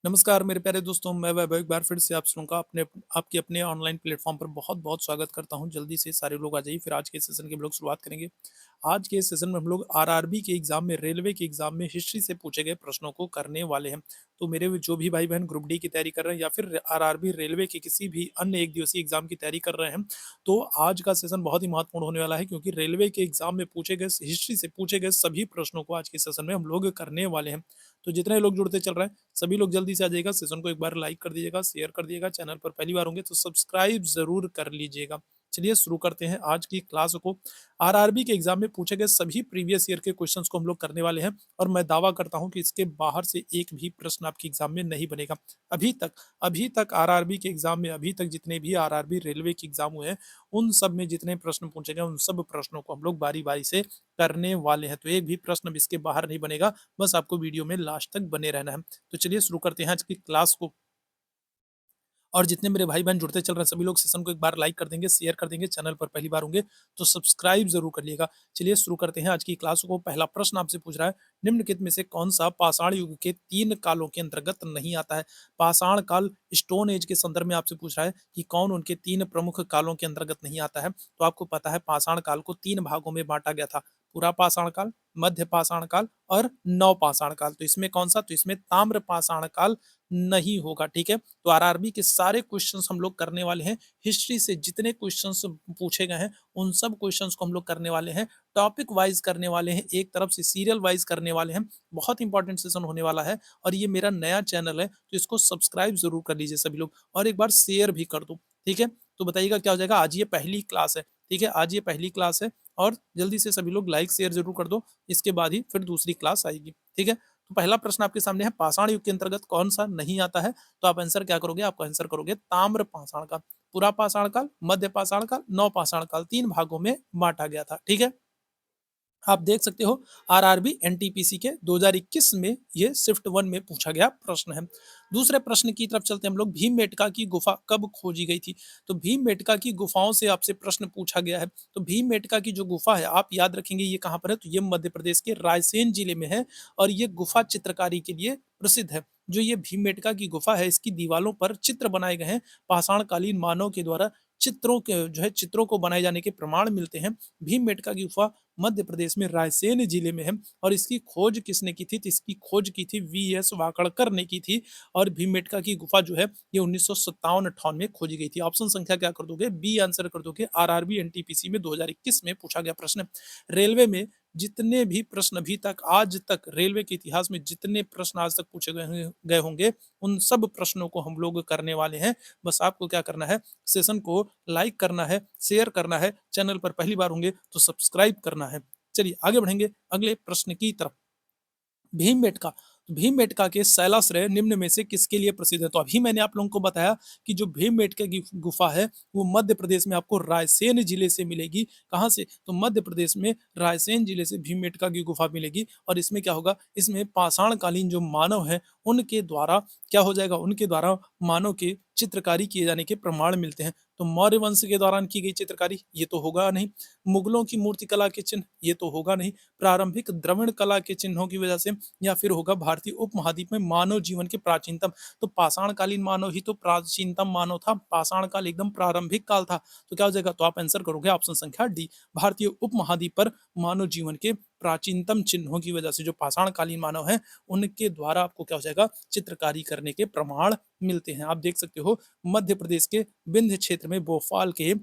नमस्कार मेरे प्यारे दोस्तों, मैं वैभव एक बार फिर से आप सबका आपके अपने ऑनलाइन प्लेटफ़ॉर्म पर बहुत-बहुत स्वागत करता हूं। जल्दी से सारे लोग आ जाइए, फिर आज के सेशन की हम लोग शुरुआत करेंगे। आज के सेशन में हम लोग आरआरबी के एग्ज़ाम में, रेलवे के एग्ज़ाम में हिस्ट्री से पूछे गए प्रश्नों को करने वाले हैं। तो मेरे जो भी भाई-बहन ग्रुप डी की तैयारी कर रहे हैं या फिर आरआरबी, रेलवे के किसी भी अन्य एक दिवसीय एग्ज़ाम की तैयारी कर रहे हैं, तो आज का सेशन बहुत ही महत्वपूर्ण होने वाला है, क्योंकि रेलवे के एग्ज़ाम में पूछे गए हिस्ट्री से पूछे गए सभी प्रश्नों को आज के सेशन में हम लोग करने वाले हैं। तो जितने लोग जुड़ते चल रहे हैं, सभी लोग जल्दी से आ जाइएगा, सेशन को एक बार लाइक कर दीजिएगा, शेयर कर दीजिएगा, चैनल पर पहली बार होंगे तो सब्सक्राइब ज़रूर कर लीजिएगा। चलिए शुरू करते हैं आज की क्लास को। आरआरबी के एग्ज़ाम में पूछे गए सभी प्रीवियस ईयर के क्वेश्चंस को हम लोग करने वाले हैं, और मैं दावा करता हूं कि इसके बाहर से एक भी प्रश्न आपके एग्ज़ाम में नहीं बनेगा। अभी तक आरआरबी के एग्ज़ाम में अभी तक जितने भी आरआरबी, रेलवे के एग्ज़ाम हुए हैं, उन सब में जितने प्रश्न पूछे गए, उन सब प्रश्नों को हम लोग बारी-बारी से करने वाले हैं। तो एक भी प्रश्न अब इसके बाहर नहीं बनेगा, बस आपको वीडियो में लास्ट तक बने रहना है। तो चलिए शुरू करते हैं आज की क्लास को। और जितने मेरे भाई-बहन जुड़ते चल रहे हैं, सभी लोग सेशन को एक बार लाइक कर देंगे, शेयर कर देंगे, चैनल पर पहली बार होंगे तो सब्सक्राइब ज़रूर कर लिएगा। चलिए शुरू करते हैं आज की क्लास को। पहला प्रश्न आपसे पूछ रहा है, निम्नलिखित में से कौन-सा पाषाण युग के 3 कालों के अंतर्गत नहीं आता है? पाषाण काल, स्टोन एज के संदर्भ में आपसे पूछ रहा है कि कौन उनके 3 प्रमुख कालों के अंतर्गत नहीं आता है? तो आपको पता है पाषाण काल को 3 भागों में बाँटा गया था। पूरा पाषाण काल, मध्य पाषाण काल और नवपाषाण काल। तो इसमें कौन-सा? तो इसमें ताम्र पाषाण काल नहीं होगा, ठीक है? तो आरआरबी के सारे क्वेश्चंस हम लोग करने वाले हैं। हिस्ट्री से जितने क्वेश्चंस पूछे गए हैं, उन सब क्वेश्चंस को हम लोग करने वाले हैं। टॉपिक वाइज़ करने वाले हैं, एक तरफ से सीरियल वाइज़ करने वाले हैं। बहुत इंपॉर्टेंट सेशन होने वाला है, और ये मेरा नया चैनल है, तो इसको सब्सक्राइब ज़रूर कर लीजिए सभी लोग, और एक बार शेयर भी कर दो, ठीक है? तो बताइएगा क्या हो जाएगा? आज ये पहली क्लास है, ठीक है? आज ये पहली क्लास है, और जल्दी से सभी लोग लाइक, शेयर ज़रूर कर दो। इसके बाद ही फिर दूसरी क्लास आएगी, ठीक है? तो पहला प्रश्न आपके सामने है, पाषाण युग के अंतर्गत कौन-सा नहीं आता है? तो आप आंसर क्या करोगे? आप आंसर करोगे ताम्र पाषाण काल। पूरा पाषाण काल, मध्य पाषाण काल, नवपाषाण काल, 3 भागों में बाँटा गया था, ठीक है? आप देख सकते हो, आरआरबी एनटीपीसी के 2021 में ये शिफ्ट 1 में पूछा गया प्रश्न है। दूसरे प्रश्न की तरफ चलते हैं हम लोग। भीमबेटका की गुफा कब खोजी गई थी? तो भीमबेटका की गुफाओं से आपसे प्रश्न पूछा गया है। तो भीमबेटका की जो गुफा है, आप याद रखेंगे ये कहाँ पर है? तो ये मध्य प्रदेश के रायसेन जिले में है, और ये गुफा चित्रकारी के लिए प्रसिद्ध है। जो ये भीमबेटका की गुफा है, इसकी दीवालों पर चित्र बनाए गए हैं। पाषाणकालीन मानव के द्वारा चित्रों के जो है चित्रों को बनाए जाने के प्रमाण मिलते हैं। भीमबेटका की गुफा मध्य प्रदेश में रायसेन जिले में है, और इसकी खोज किसने की थी? तो इसकी खोज की थी वीएस वाकड़कर ने की थी, और भीमबेटका की गुफा जो है ये 1957-58 में खोजी गई थी। ऑप्शन संख्या क्या कर दोगे? बी आंसर कर दोगे। आरआरबी एनटीपीसी में 2021 में पूछा गया प्रश्न। रेलवे में जितने भी प्रश्न अभी तक, आज तक रेलवे के इतिहास में जितने प्रश्न आज तक पूछे गए होंगे, उन सब प्रश्नों को हम लोग करने वाले हैं। बस आपको क्या करना है? सेशन को लाइक करना है, शेयर करना है, चैनल पर पहली बार होंगे तो सब्सक्राइब करना है। चलिए आगे बढ़ेंगे अगले प्रश्न की तरफ। भीमबेटका, तो भीमबेटका के शैलाश्रय निम्न में से किसके लिए प्रसिद्ध है? तो अभी मैंने आप लोगों को बताया कि जो भीमबेटका की गुफा है, वो मध्य प्रदेश में आपको रायसेन जिले से मिलेगी। कहाँ से? तो मध्य प्रदेश में रायसेन जिले से भीमबेटका की गुफा मिलेगी, और इसमें क्या होगा? इसमें पाषाणकालीन जो मानव हैं, उनके द्वारा क्या हो जाएगा? उनके द्वारा मानव के चित्रकारी किए जाने के प्रमाण मिलते हैं। तो मौर्य वंश के दौरान की गई चित्रकारी, ये तो होगा नहीं। मुगलों की मूर्तिकला के चिन्ह, ये तो होगा नहीं। प्रारंभिक द्रविड़ कला के चिन्हों की वजह से, या फिर होगा भारतीय उपमहाद्वीप में मानव जीवन के प्राचीनतम। तो पाषाणकालीन मानव ही तो प्राचीनतम मानव था। पाषाण काल एकदम प्रारंभिक काल था। तो क्या हो जाएगा? तो आप आंसर करोगे ऑप्शन संख्या डी। भारतीय उपमहाद्वीप पर मानव जीवन के प्राचीनतम चिन्हों की वजह से जो पाषाणकालीन मानव हैं, उनके द्वारा आपको क्या हो जाएगा? चित्रकारी करने के प्रमाण मिलते हैं। आप देख सकते हो, मध्य प्रदेश के विंध्य क्षेत्र में भोपाल के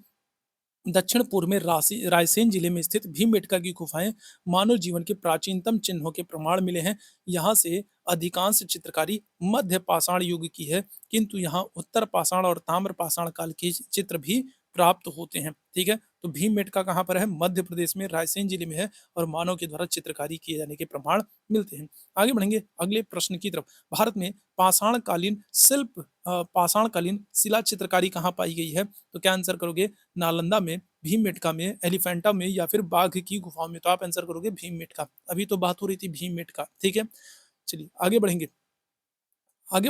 दक्षिण पूर्व में रायसेन जिले में स्थित भीमबेटका की गुफाएं मानव जीवन के प्राचीनतम चिन्हों के प्रमाण मिले हैं। यहाँ से अधिकांश चित्रकारी मध्य पाषाण युग की है, किंतु यहाँ उत्तर पाषाण और ताम्र पाषाण काल के चित्र भी प्राप्त होते हैं, ठीक है? तो भीमबेटका कहाँ पर है? मध्य प्रदेश में रायसेन जिले में है, और मानव के द्वारा चित्रकारी किए जाने के प्रमाण मिलते हैं। आगे बढ़ेंगे अगले प्रश्न की तरफ। भारत में पाषाणकालीन शिला चित्रकारी कहाँ पाई गई है? तो क्या आंसर करोगे? नालंदा में, भीमबेटका में, एलिफेंटा में, या फिर बाघ की गुफाओं में? तो आप आंसर करोगे भीमबेटका। अभी तो बात हो रही थी भीमबेटका, ठीक है? चलिए आगे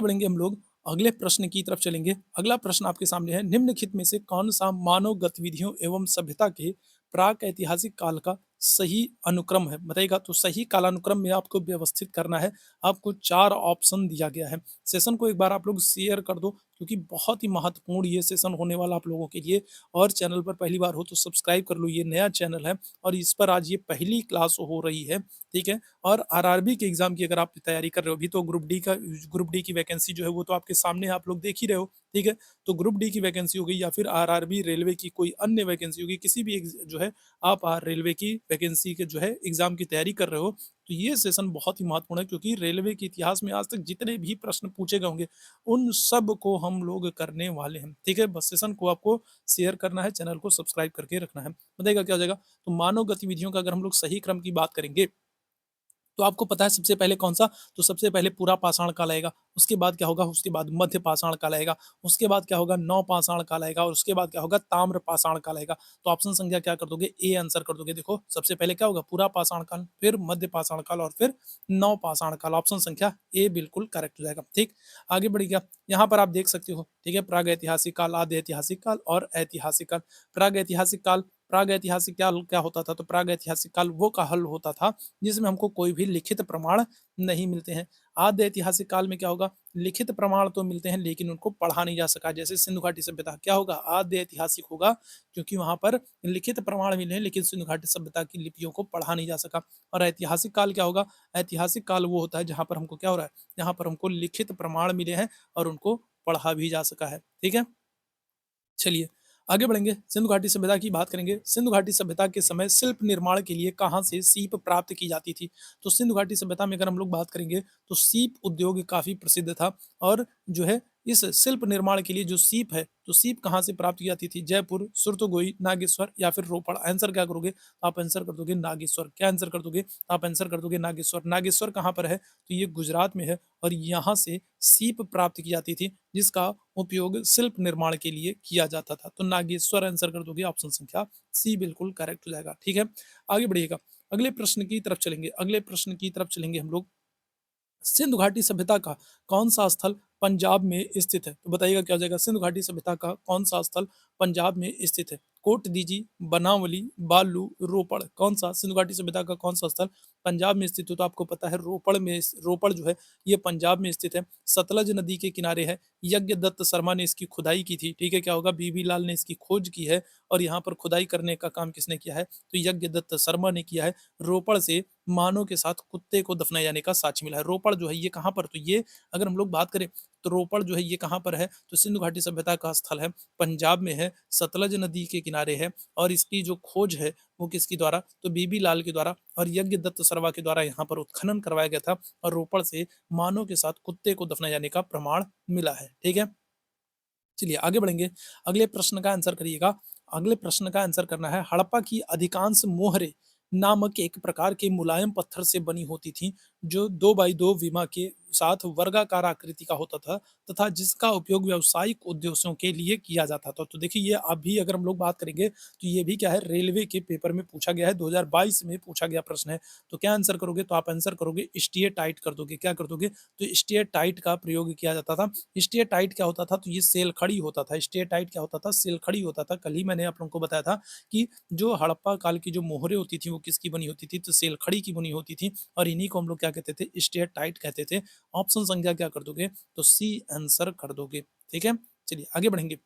बढ़ेंगे हम लोग अगले प्रश्न की तरफ चलेंगे। अगला प्रश्न आपके सामने है, निम्नलिखित में से कौन सा मानव गतिविधियों एवं सभ्यता के प्राक ऐतिहासिक काल का सही अनुक्रम है? बताइएगा। तो सही कालानुक्रम में आपको व्यवस्थित करना है। आपको 4 ऑप्शन दिया गया है। सेशन को एक बार आप लोग शेयर कर दो, क्योंकि बहुत ही महत्वपूर्ण ये सेशन होने वाला आप लोगों के लिए। और चैनल पर पहली बार हो तो सब्सक्राइब कर लो, ये नया चैनल है और इस पर आज ये पहली क्लास हो रही है, ठीक है? और आरआरबी के एग्ज़ाम की अगर आप तैयारी कर रहे हो, अभी तो ग्रुप डी की वैकेंसी जो है वो तो आपके सामने है, आप लोग देख ही रहे हो, ठीक है? तो ग्रुप डी की वैकेंसी हो गई या फिर आरआरबी रेलवे की कोई अन्य वैकेंसी होगी, किसी भी जो है आप रेलवे की वैकेंसी के जो है एग्ज़ाम की तैयारी कर रहे हो, तो ये सेशन बहुत ही महत्वपूर्ण है, क्योंकि रेलवे के इतिहास में आज तक जितने भी प्रश्न पूछे गए होंगे, उन सब को हम लोग करने वाले हैं, ठीक है? बस सेशन को आपको शेयर करना है, चैनल को सब्सक्राइब करके रखना है। बताइएगा क्या हो जाएगा? तो मानव गतिविधियों का अगर हम लोग सही क्रम की बात करेंगे, तो आपको पता है सबसे पहले कौन-सा? तो सबसे पहले पूरा पाषाण काल आएगा, उसके बाद क्या होगा? उसके बाद मध्य पाषाण काल आएगा, उसके बाद क्या होगा? नव पाषाण काल आएगा और उसके बाद क्या होगा? ताम्र पाषाण काल आएगा। तो ऑप्शन संख्या क्या कर दोगे? ए आंसर कर दोगे। देखो, सबसे पहले क्या होगा? पूरा पाषाण काल, फिर मध्य पाषाण काल और फिर नव पाषाण काल। ऑप्शन संख्या ए बिल्कुल करेक्ट हो जाएगा, ठीक? आगे बढ़िएगा, यहाँ पर आप देख सकते हो, ठीक है? प्रागैतिहासिक काल, आद्य ऐतिहासिक काल और ऐतिहासिक काल। प्रागैतिहासिक काल, प्रागैतिहासिक काल क्या होता था? तो प्रागैतिहासिक काल वो काल होता था जिसमें हमको कोई भी लिखित प्रमाण नहीं मिलते हैं। आद्य ऐतिहासिक काल में क्या होगा? लिखित प्रमाण तो मिलते हैं लेकिन उनको पढ़ा नहीं जा सका। जैसे सिंधु घाटी सभ्यता, क्या होगा? आद्य ऐतिहासिक होगा, क्योंकि वहाँ पर लिखित प्रमाण मिले हैं लेकिन सिंधु घाटी सभ्यता की लिपियों को पढ़ा नहीं जा सका। और ऐतिहासिक काल क्या होगा? ऐतिहासिक काल वो होता है जहाँ पर हमको क्या हो रहा है? जहाँ पर हमको लिखित प्रमाण मिले हैं और उनको पढ़ा भी जा सका है। ठीक है? चलिए, आगे बढ़ेंगे, सिंधु घाटी सभ्यता की बात करेंगे। सिंधु घाटी सभ्यता के समय शिल्प निर्माण के लिए कहाँ से सीप प्राप्त की जाती थी? तो सिंधु घाटी सभ्यता में अगर हम लोग बात करेंगे, तो सीप उद्योग काफ़ी प्रसिद्ध था और जो है इस शिल्प निर्माण के लिए जो सीप है, तो सीप कहाँ से प्राप्त की जाती थी? जयपुर, सुरतोगोई, नागेश्वर या फिर रोपड़। आंसर क्या करोगे? आप आंसर कर दोगे नागेश्वर। क्या आंसर कर दोगे? आप आंसर कर दोगे नागेश्वर। नागेश्वर कहाँ पर है? तो ये गुजरात में है और यहाँ से सीप प्राप्त की जाती थी, जिसका उपयोग शिल्प निर्माण के लिए किया जाता था। तो नागेश्वर आंसर कर दोगे, ऑप्शन संख्या सी बिल्कुल करेक्ट हो जाएगा, ठीक है? आगे बढ़िएगा, अगले प्रश्न की तरफ चलेंगे, अगले प्रश्न की तरफ चलेंगे हम लोग। सिंधु घाटी सभ्यता का कौन-सा स्थल पंजाब में स्थित है? तो बताइएगा क्या हो जाएगा? सिंधु घाटी सभ्यता का कौन-सा स्थल पंजाब में स्थित है? कोटदीजी, बनावली, बालू, रोपड़। कौन-सा सिंधु घाटी सभ्यता का कौन-सा स्थल पंजाब में स्थित है? तो आपको पता है रोपड़ जो है ये पंजाब में स्थित है। सतलज नदी के किनारे है। यज्ञदत्त शर्मा ने इसकी खुदाई की थी, ठीक है? क्या होगा? बीबी लाल ने इसकी खोज की है और यहाँ पर खुदाई करने का काम किसने किया है? तो यज्ञदत्त शर्मा ने किया है। रोपड़ से मानव के साथ कुत्ते को दफनाए जाने का साक्ष्य मिला है। रोपड़ जो है ये कहाँ पर? तो ये अगर हम लोग बात करें, तो रोपड़ जो है ये कहाँ पर है? तो सिंधु घाटी सभ्यता का स्थल है, पंजाब में है, सतलज नदी के किनारे है और इसकी जो खोज है वो किसके द्वारा? तो बीबी लाल के द्वारा और यज्ञदत्त सर्मा के द्वारा यहाँ पर उत्खनन करवाया गया था और रोपड़ से मानव के साथ कुत्ते को दफनाए जाने का प्रमाण मिला है। ठीक है? चलिए आगे बढ़ेंगे। अगले प्रश्न का आंसर करिएगा। अगले प्रश्न का आंसर करना है, हड़प्पा की अधिकांश मोहरे नामक एक प्रकार के मुलायम पत्थर से बनी होती थी, जो 2 बाई 2 विमा के साथ वर्गाकार आकृति का होता था तथा जिसका उपयोग व्यावसायिक उद्देश्यों के लिए किया जाता था। तो देखिए ये अभी अगर हम लोग बात करेंगे, तो ये भी क्या है? रेलवे के पेपर में पूछा गया है, 2022 में पूछा गया प्रश्न है। तो क्या आंसर करोगे? तो आप आंसर करोगे स्टीयरटाइट कर दोगे। क्या कर दोगे? तो स्टीयरटाइट का प्रयोग किया जाता था। स्टीयरटाइट क्या होता था? तो ये सेल खड़ी होता था। स्टीयरटाइट क्या होता था? सेल खड़ी होता था। कल ही मैंने आप लोगों को बताया था कि जो हड़प्पा काल की जो मोहरें होती थी वो किसकी बनी होती थी? तो सेल खड़ी की बनी होती थी और इन्हीं को हम लोग क्या कहते थे? स्टीयरटाइट कहते थे। ऑप्शन संख्या क्या कर दोगे? तो सी आंसर कर दोगे। ठीक है? चलिए आगे बढ़ेंगे।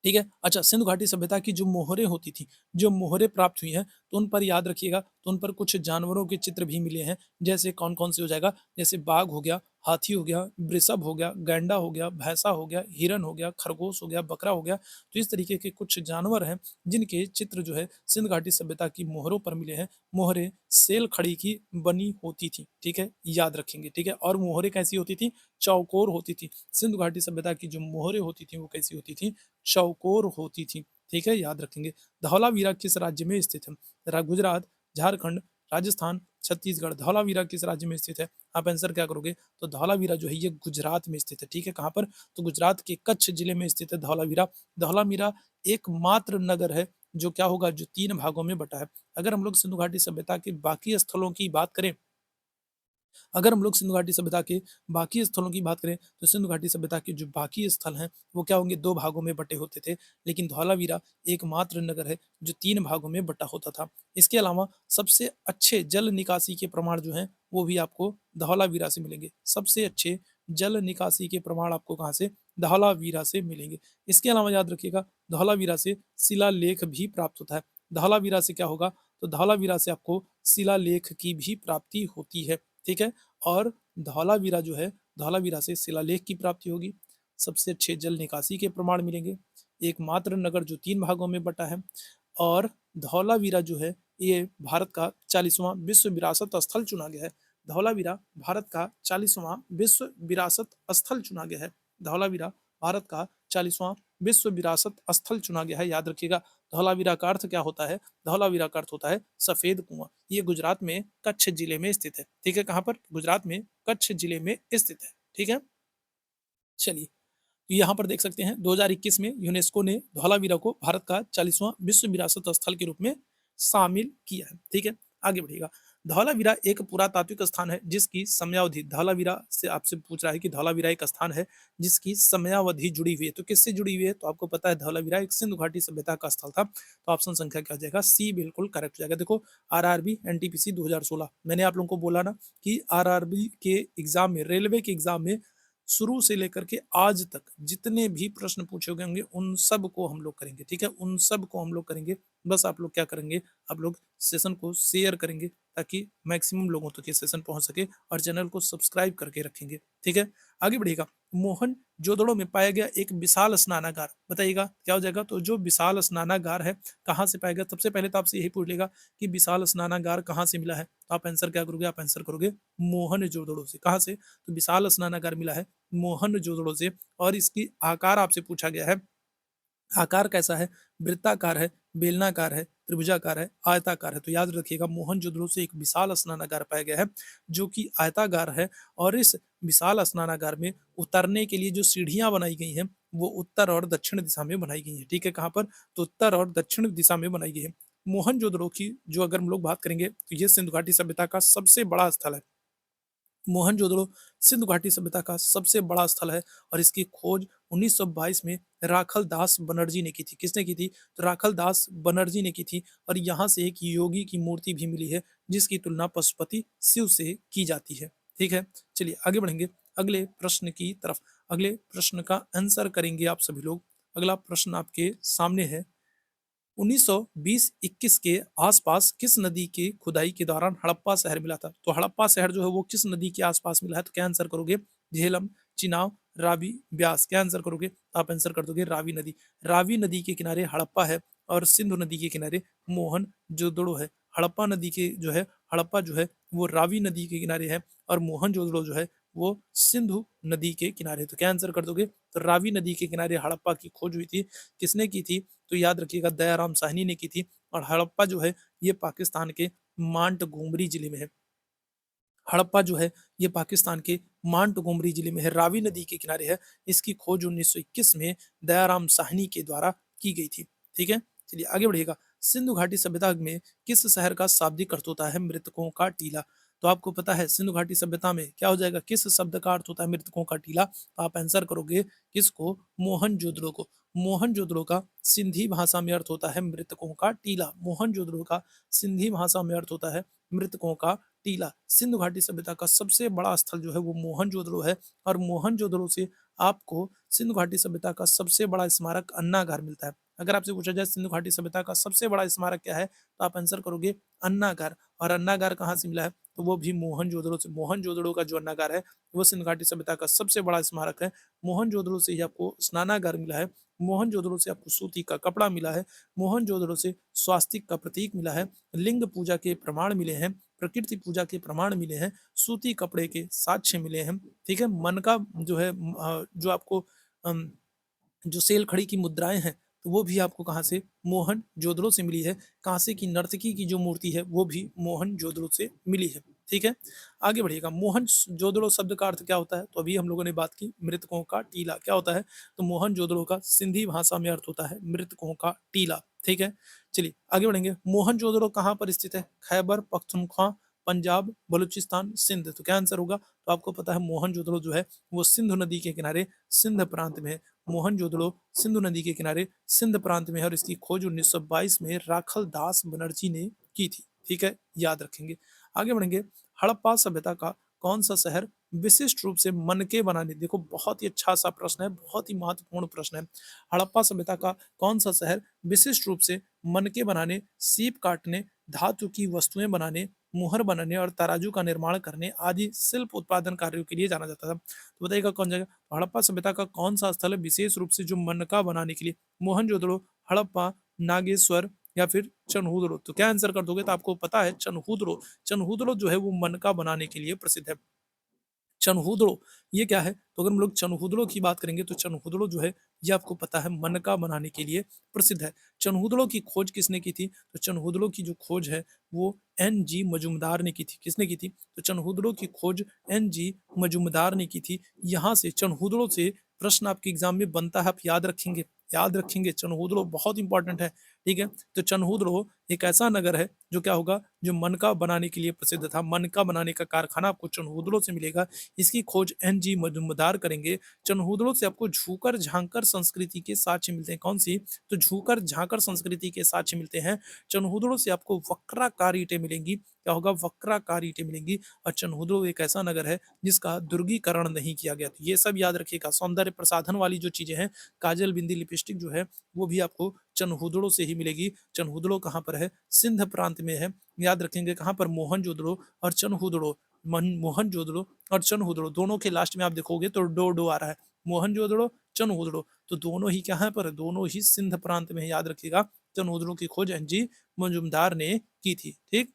ठीक है? अच्छा, सिंधु घाटी सभ्यता की जो मोहरें होती थी, जो मोहरें प्राप्त हुई हैं, तो उन पर याद रखिएगा, तो उन पर कुछ जानवरों के चित्र भी मिले हैं। जैसे कौन-कौन से हो जाएगा? जैसे बाघ हो गया, हाथी हो गया, वृषभ हो गया, गैंडा हो गया, भैंसा हो गया, हिरन हो गया, खरगोश हो गया, बकरा हो गया। तो इस तरीके के कुछ जानवर हैं, जिनके चित्र जो है सिंधु घाटी सभ्यता की मोहरों पर मिले हैं। मोहरें सेल खड़ी की बनी होती थी, ठीक है? याद रखेंगे, ठीक है? और मोहरें कैसी होती थी? चौकोर होती थी। सिंधु घाटी सभ्यता की जो मोहरें होती थी, वो कैसी होती थी? चौकोर होती थी, ठीक है? याद रखेंगे। धौलावीरा किस राज्य में स्थित है? गुजरात, झारखंड, राजस्थान, छत्तीसगढ़। धौलावीरा किस राज्य में स्थित है? आप आंसर क्या करोगे? तो धौलावीरा जो है ये गुजरात में स्थित है, ठीक है? कहाँ पर? तो गुजरात के कच्छ जिले में स्थित है धौलावीरा। धौलावीरा एकमात्र नगर है जो क्या होगा? जो 3 भागों में बँटा है। अगर हम लोग सिंधु घाटी सभ्यता के बाकी स्थलों की बात करें, अगर हम लोग सिंधु घाटी सभ्यता के बाकी स्थलों की बात करें, तो सिंधु घाटी सभ्यता के जो बाकी स्थल हैं, वो क्या होंगे, 2 भागों में बँटे होते थे। लेकिन धौलावीरा एकमात्र नगर है, जो 3 भागों में बँटा होता था। इसके अलावा सबसे अच्छे जल निकासी के प्रमाण जो हैं, वो भी आपको धौलावीरा से मिलेंगे। सबसे अच्छे जल निकासी के प्रमाण आपको कहाँ से? धौलावीरा से मिलेंगे। इसके अलावा याद रखिएगा, धौलावीरा से शिलालेख भी प्राप्त होता है। धौलावीरा से क्या होगा? तो धौलावीरा से आपको शिलालेख की भी प्राप्ति होती है, ठीक है? और धौलावीरा जो है, धौलावीरा से शिलालेख की प्राप्ति होगी, सबसे अच्छे जल निकासी के प्रमाण मिलेंगे, एकमात्र नगर जो 3 भागों में बँटा है और धौलावीरा जो है, ये भारत का 40वाँ विश्व विरासत स्थल चुना गया है। धौलावीरा भारत का 40वाँ विश्व विरासत स्थल चुना गया है। धौलावीरा भारत का 40वाँ विश्व विरासत स्थल चुना गया है, याद रखिएगा। धौलावीरा का अर्थ क्या होता है? धौलावीरा का अर्थ होता है सफ़ेद कुआँ। ये गुजरात में कच्छ जिले में स्थित है, ठीक है? कहाँ पर? गुजरात में कच्छ जिले में स्थित है, ठीक है? चलिए, तो यहाँ पर देख सकते हैं 2021 में यूनेस्को ने धौलावीरा को भारत का 40वां विश्व विरासत स्थल के रूप में शामिल किया है, ठीक है? आगे बढ़िएगा। धौलावीरा एक पुरातात्विक स्थान है जिसकी समयावधि, धौलावीरा से आपसे पूछ रहा है कि धौलावीरा एक स्थान है जिसकी समयावधि जुड़ी हुई है। तो किससे जुड़ी हुई है? तो आपको पता है धौलावीरा एक सिंधु घाटी सभ्यता का स्थल था। तो ऑप्शन संख्या क्या हो जाएगा? सी बिल्कुल करेक्ट हो जाएगा। देखो, आरआरबी, एनटीपीसी 2016, मैंने आप लोगों को बोला ना कि आरआरबी के एग्ज़ाम में, रेलवे के एग्ज़ाम में शुरू से लेकर के आज तक जितने भी प्रश्न पूछे गए होंगे, उन सब को हम लोग करेंगे, ठीक है? उन सब को हम लोग करेंगे। बस आप लोग क्या करेंगे, आप लोग सेशन को शेयर करेंगे ताकि मैक्सिमम लोगों तक ये सेशन पहुँच सके और चैनल को सब्सक्राइब करके रखेंगे, ठीक है? आगे बढ़िएगा। मोहनजोदड़ो में पाया गया एक विशाल स्नानागार, बताइएगा क्या हो जाएगा? तो जो विशाल स्नानागार है, कहाँ से पाया गया? सबसे पहले तो आपसे यही पूछ लेगा कि विशाल स्नानागार कहाँ से मिला है? तो आप आंसर क्या करोगे? आप आंसर करोगे मोहनजोदड़ो से। कहाँ से? तो विशाल स्नानागार मिला है मोहनजोदड़ो से। और इसकी आकार आपसे पूछा गया है, आकार कैसा है? वृत्ताकार है, बेलनाकार है, त्रिभुजाकार है, आयताकार है। तो याद रखिएगा, मोहनजोदड़ो से एक विशाल स्नानागार पाया गया है जो कि आयताकार है और इस विशाल स्नानागार में उतरने के लिए जो सीढ़ियां बनाई गई हैं, वो उत्तर और दक्षिण दिशा में बनाई गई हैं, ठीक है? कहाँ पर? तो उत्तर और दक्षिण दिशा में बनाई गई है। मोहनजोदड़ो की जो अगर हम लोग बात करेंगे, तो ये सिंधु घाटी सभ्यता का सबसे बड़ा स्थल है। मोहनजोदड़ो सिंधु घाटी सभ्यता का सबसे बड़ा स्थल है और इसकी खोज 1922 में राखल दास बनर्जी ने की थी। किसने की थी? तो राखल दास बनर्जी ने की थी और यहाँ से एक योगी की मूर्ति भी मिली है जिसकी तुलना पशुपति शिव से की जाती है, ठीक है? चलिए आगे बढ़ेंगे अगले प्रश्न की तरफ। अगले प्रश्न का आंसर करेंगे आप सभी लोग। अगला प्रश्न आपके सामने है, 1920-21 के आसपास किस नदी की खुदाई के दौरान हड़प्पा शहर मिला था? तो हड़प्पा शहर जो है वो किस नदी के आसपास मिला है? तो क्या आंसर करोगे? झेलम, चिनाब, रावी, ब्यास। क्या आंसर करोगे? तो आप आंसर कर दोगे रावी नदी। रावी नदी के किनारे हड़प्पा है और सिंधु नदी के किनारे मोहनजोदड़ो है। हड़प्पा नदी के जो है, हड़प्पा जो है वो रावी नदी के किनारे है और मोहनजोदड़ो जो है वो सिंधु नदी के किनारे। तो क्या आंसर कर दोगे? तो रावी नदी के किनारे हड़प्पा की खोज हुई थी। किसने की थी? तो याद रखिएगा, दयाराम साहनी ने की थी। और हड़प्पा जो है ये पाकिस्तान के मांटगोमरी जिले में है। हड़प्पा जो है ये पाकिस्तान के मांटगोमरी जिले में है, रावी नदी के किनारे है। इसकी खोज 1921 में दयाराम साहनी के द्वारा की गई थी, ठीक है? चलिए आगे बढ़िएगा। सिंधु घाटी सभ्यता में किस शहर का शाब्दिक अर्थ होता है? मृतकों का टीला। तो आपको पता है सिंधु घाटी सभ्यता में क्या हो जाएगा? किस शब्द का अर्थ होता है मृतकों का टीला? तो आप आंसर करोगे किसको? मोहनजोदड़ो को। मोहनजोदड़ो का सिंधी भाषा में अर्थ होता है मृतकों का टीला। मोहनजोदड़ो का सिंधी भाषा में अर्थ होता है मृतकों का टीला। सिंधु घाटी सभ्यता का सबसे बड़ा स्थल जो है वो मोहनजोदड़ो है और मोहनजोदड़ो से आपको सिंधु घाटी सभ्यता का सबसे बड़ा स्मारक अन्नागार मिलता है। अगर आपसे पूछा जाए सिंधु घाटी सभ्यता का सबसे बड़ा स्मारक क्या है, तो आप आंसर करोगे अन्नागार। और अन्नागार कहाँ से मिला है? तो वो भी मोहनजोदड़ो से। मोहनजोदड़ो का जो अन्नागार है वो सिंधु घाटी सभ्यता का सबसे बड़ा स्मारक है। मोहनजोदड़ो से ही आपको स्नानागार मिला है। मोहनजोदड़ो से आपको सूती का कपड़ा मिला है। मोहनजोदड़ो से स्वास्तिक का प्रतीक मिला है। लिंग पूजा के प्रमाण मिले हैं। प्रकृति पूजा के प्रमाण मिले हैं। सूती कपड़े के साक्ष्य मिले हैं, ठीक है? मन का जो है जो आपको अम, जो सेल-खड़ी की मुद्राएँ हैं, तो वो भी आपको कहाँ से? मोहनजोदड़ो से मिली है। कांसे की नर्तकी की जो मूर्ति है, वो भी मोहनजोदड़ो से मिली है, ठीक है? आगे बढ़िएगा। मोहनजोदड़ो शब्द का अर्थ क्या होता है? तो अभी हम लोगों ने बात की मृतकों का टीला क्या होता है? तो मोहनजोदड़ो का सिंधी भाषा में अर्थ होता है मृतकों का टीला, ठीक है? चलिए आगे बढ़ेंगे। मोहनजोदड़ो कहाँ पर स्थित है? खैबर पख्तूनख्वा पंजाब, बलूचिस्तान, सिंध। तो क्या आंसर होगा? तो आपको पता है मोहनजोदड़ो जो है वो सिंधु नदी के किनारे सिंध प्रांत में है। मोहनजोदड़ो सिंधु नदी के किनारे सिंध प्रांत में है और इसकी खोज 1922 में राखल दास बनर्जी ने की थी। ठीक है, याद रखेंगे। आगे बढ़ेंगे। हड़प्पा सभ्यता का कौन सा शहर विशिष्ट रूप से मनके बनाने, देखो बहुत ही अच्छा सा प्रश्न है, बहुत ही महत्वपूर्ण प्रश्न है। हड़प्पा सभ्यता का कौन सा शहर विशिष्ट रूप से मनके बनाने, सीप काटने, धातु की वस्तुएं बनाने, मुहर बनाने और तराजू का निर्माण करने आदि शिल्प उत्पादन कार्यों के लिए जाना जाता था। तो बताइएगा कौन जाएगा? तो हड़प्पा सभ्यता का कौन सा स्थल है विशेष रूप से जो मनका बनाने के लिए? मोहनजोदड़ो, हड़प्पा, नागेश्वर या फिर चनहुदड़ो। तो क्या आंसर कर दोगे? तो आपको पता है चनहुदड़ो। चनहुदड़ो जो है वो मनका बनाने के लिए प्रसिद्ध है। चनहुदड़ो ये क्या है? तो अगर हम लोग चनहुदड़ो की बात करेंगे तो चनहुदड़ो जो है ये आपको पता है मनका बनाने के लिए प्रसिद्ध है। चनहुदड़ो की खोज किसने की थी? तो चनहुदड़ो की जो खोज है वो एन जी मजूमदार ने की थी। किसने की थी? तो चनहुदड़ो की खोज एन जी मजूमदार ने की थी। यहाँ से चनहुदड़ो से प्रश्न आपके एग्जाम में बनता है, आप याद रखेंगे। याद रखेंगे, चनहुदड़ो बहुत इंपॉर्टेंट है। ठीक है, तो चनहुदड़ो एक ऐसा नगर है जो क्या होगा, जो मनका बनाने के लिए प्रसिद्ध था। मनका बनाने का कारखाना आपको चनहुदड़ो से मिलेगा। इसकी खोज एन जी मजूमदार करेंगे। चनहुदड़ो से आपको झूकर झांकर संस्कृति के साक्ष्य मिलते हैं। कौन सी? तो झूकर झांकर संस्कृति के साक्ष्य मिलते हैं। चनहुदड़ो से आपको वक्राकार ईंटें मिलेंगी। क्या होगा? वक्राकार ईंटें मिलेंगी। और चनहुदड़ो एक ऐसा नगर है जिसका दुर्गीकरण नहीं किया गया। तो ये सब याद रखिएगा। सौंदर्य प्रसाधन वाली जो चीजें हैं, काजल, बिंदी, लिपस्टिक जो है वो भी आपको चनहुदड़ो से ही मिलेगी। चनहुदड़ो कहाँ पर है? सिंध प्रांत में है। याद रखेंगे कहाँ पर? मोहनजोदड़ो और चनहुदड़ो। मोहनजोदड़ो और चनहुदड़ो दोनों के लास्ट में आप देखोगे तो डो डो आ रहा है। मोहनजोदड़ो, चनहुदड़ो, तो दोनों ही कहाँ पर? दोनों ही सिंध प्रांत में है। याद रखिएगा। चनहुदड़ो की खोज एन जी मजूमदार ने की थी। ठीक,